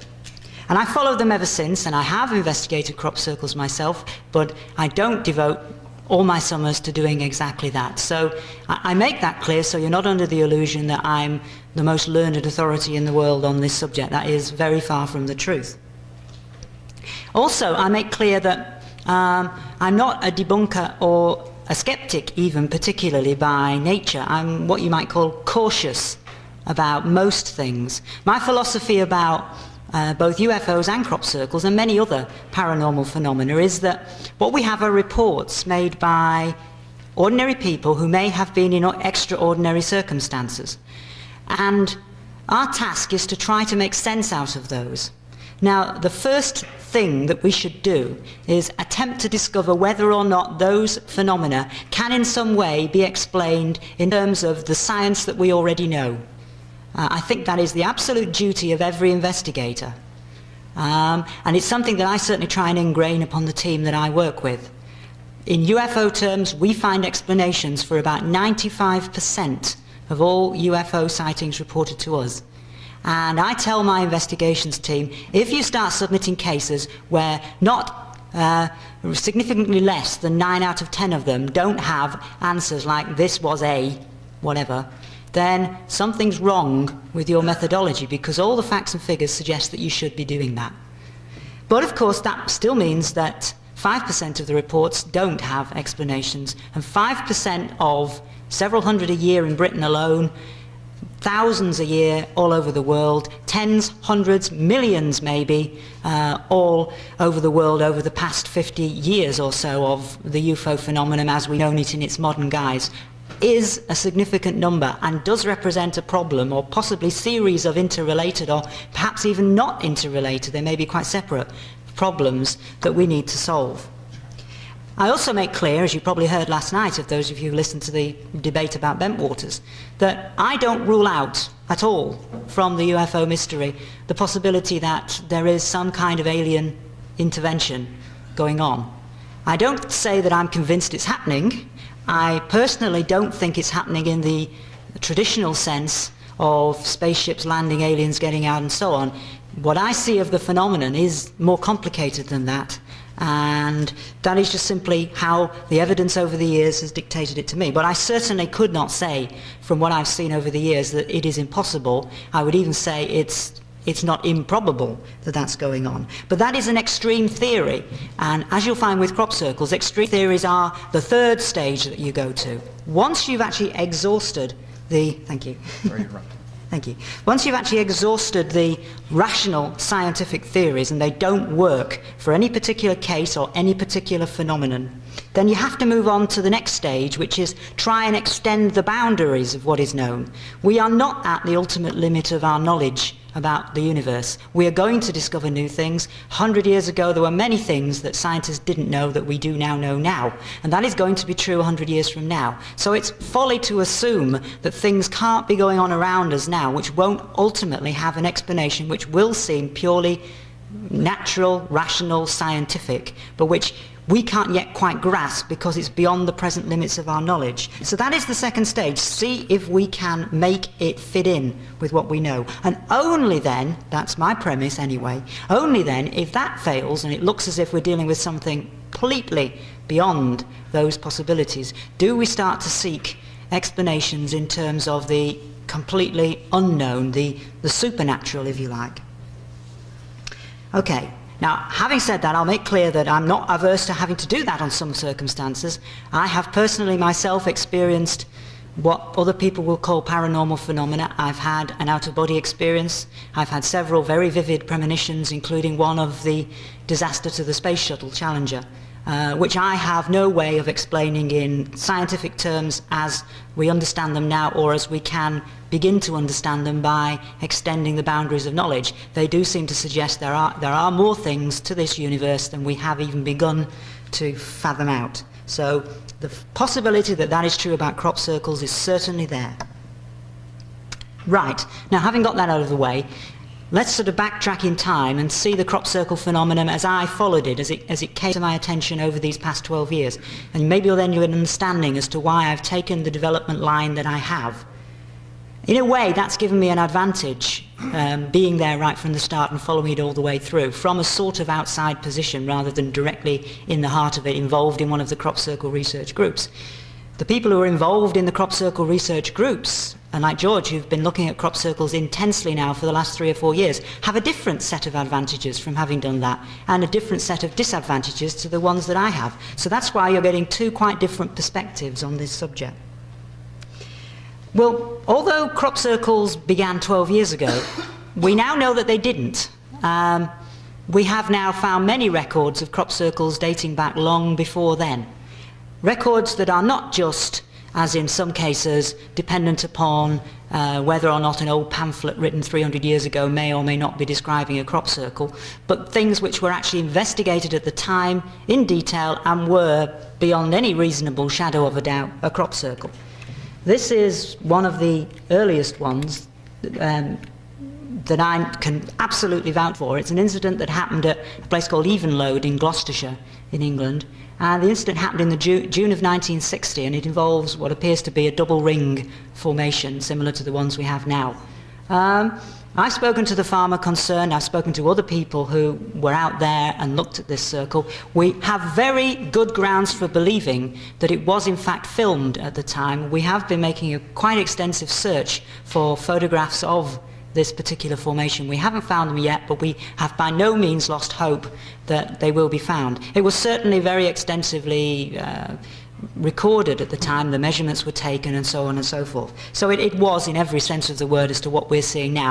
And I followed them ever since, and I have investigated crop circles myself, but I don't devote all my summers to doing exactly that. So I make that clear so you're not under the illusion that I'm the most learned authority in the world on this subject. That is very far from the truth. Also, I make clear that I'm not a debunker or a skeptic, even particularly by nature. I'm what you might call cautious about most things. My philosophy about both UFOs and crop circles and many other paranormal phenomena is that what we have are reports made by ordinary people who may have been in extraordinary circumstances. And our task is to try to make sense out of those. Now, the first thing that we should do is attempt to discover whether or not those phenomena can in some way be explained in terms of the science that we already know. I think that is the absolute duty of every investigator. And it's something that I certainly try and ingrain upon the team that I work with. In UFO terms, we find explanations for about 95% of all UFO sightings reported to us. And I tell my investigations team, if you start submitting cases where not significantly less than 9 out of 10 of them don't have answers like this was a whatever, then something's wrong with your methodology, because all the facts and figures suggest that you should be doing that. But of course that still means that 5% of the reports don't have explanations, and 5% of several hundred a year in Britain alone, thousands a year all over the world, tens, hundreds, millions maybe, all over the world over the past 50 years or so of the UFO phenomenon as we know it in its modern guise, is a significant number and does represent a problem, or possibly series of interrelated or perhaps even not interrelated, they may be quite separate problems that we need to solve. I also make clear, as you probably heard last night of those of you who listened to the debate about Bentwaters, that I don't rule out at all from the UFO mystery the possibility that there is some kind of alien intervention going on. I don't say that I'm convinced it's happening. I personally don't think it's happening in the traditional sense of spaceships landing, aliens getting out and so on. What I see of the phenomenon is more complicated than that, and that is just simply how the evidence over the years has dictated it to me. But I certainly could not say from what I've seen over the years that it is impossible. I would even say it's not improbable that that's going on. But that is an extreme theory, and as you'll find with crop circles, extreme theories are the third stage that you go to. Once you've actually exhausted the... Thank you. Thank you. Once you've actually exhausted the rational scientific theories and they don't work for any particular case or any particular phenomenon, then you have to move on to the next stage, which is try and extend the boundaries of what is known. We are not at the ultimate limit of our knowledge about the universe. We are going to discover new things. 100 years ago there were many things that scientists didn't know that we do now know now, and that is going to be true 100 years from now. So it's folly to assume that things can't be going on around us now which won't ultimately have an explanation which will seem purely natural, rational, scientific, but which we can't yet quite grasp because it's beyond the present limits of our knowledge. So that is the second stage. See if we can make it fit in with what we know. And only then, that's my premise anyway, only then, if that fails and it looks as if we're dealing with something completely beyond those possibilities, do we start to seek explanations in terms of the completely unknown, the supernatural, if you like. Okay. Now, having said that, I'll make clear that I'm not averse to having to do that on some circumstances. I have personally myself experienced what other people will call paranormal phenomena. I've had an out-of-body experience. I've had several very vivid premonitions, including one of the disaster to the Space Shuttle Challenger, which I have no way of explaining in scientific terms as we understand them now, or as we can begin to understand them by extending the boundaries of knowledge. They do seem to suggest there are more things to this universe than we have even begun to fathom out. So the possibility that that is true about crop circles is certainly there. Right, now having got that out of the way, let's sort of backtrack in time and see the crop circle phenomenon as I followed it, as it came to my attention over these past 12 years. And maybe then you'll get an understanding as to why I've taken the development line that I have. In a way, that's given me an advantage, being there right from the start and following it all the way through, from a sort of outside position rather than directly in the heart of it, involved in one of the crop circle research groups. The people who are involved in the crop circle research groups, and like George, who've been looking at crop circles intensely now for the last 3 or 4 years, have a different set of advantages from having done that, and a different set of disadvantages to the ones that I have. So that's why you're getting two quite different perspectives on this subject. Well, although crop circles began 12 years ago, we now know that they didn't. We have now found many records of crop circles dating back long before then. Records that are not just, as in some cases, dependent upon whether or not an old pamphlet written 300 years ago may or may not be describing a crop circle, but things which were actually investigated at the time in detail and were, beyond any reasonable shadow of a doubt, a crop circle. This is one of the earliest ones that I can absolutely vouch for. It's an incident that happened at a place called Evenlode in Gloucestershire in England. And the incident happened in the June of 1960, and it involves what appears to be a double ring formation similar to the ones we have now. I've spoken to the farmer concerned, I've spoken to other people who were out there and looked at this circle. We have very good grounds for believing that it was in fact filmed at the time. We have been making a quite extensive search for photographs of this particular formation. We haven't found them yet, but we have by no means lost hope that they will be found. It was certainly very extensively recorded at the time, the measurements were taken and so on and so forth. So it was, in every sense of the word, as to what we're seeing now.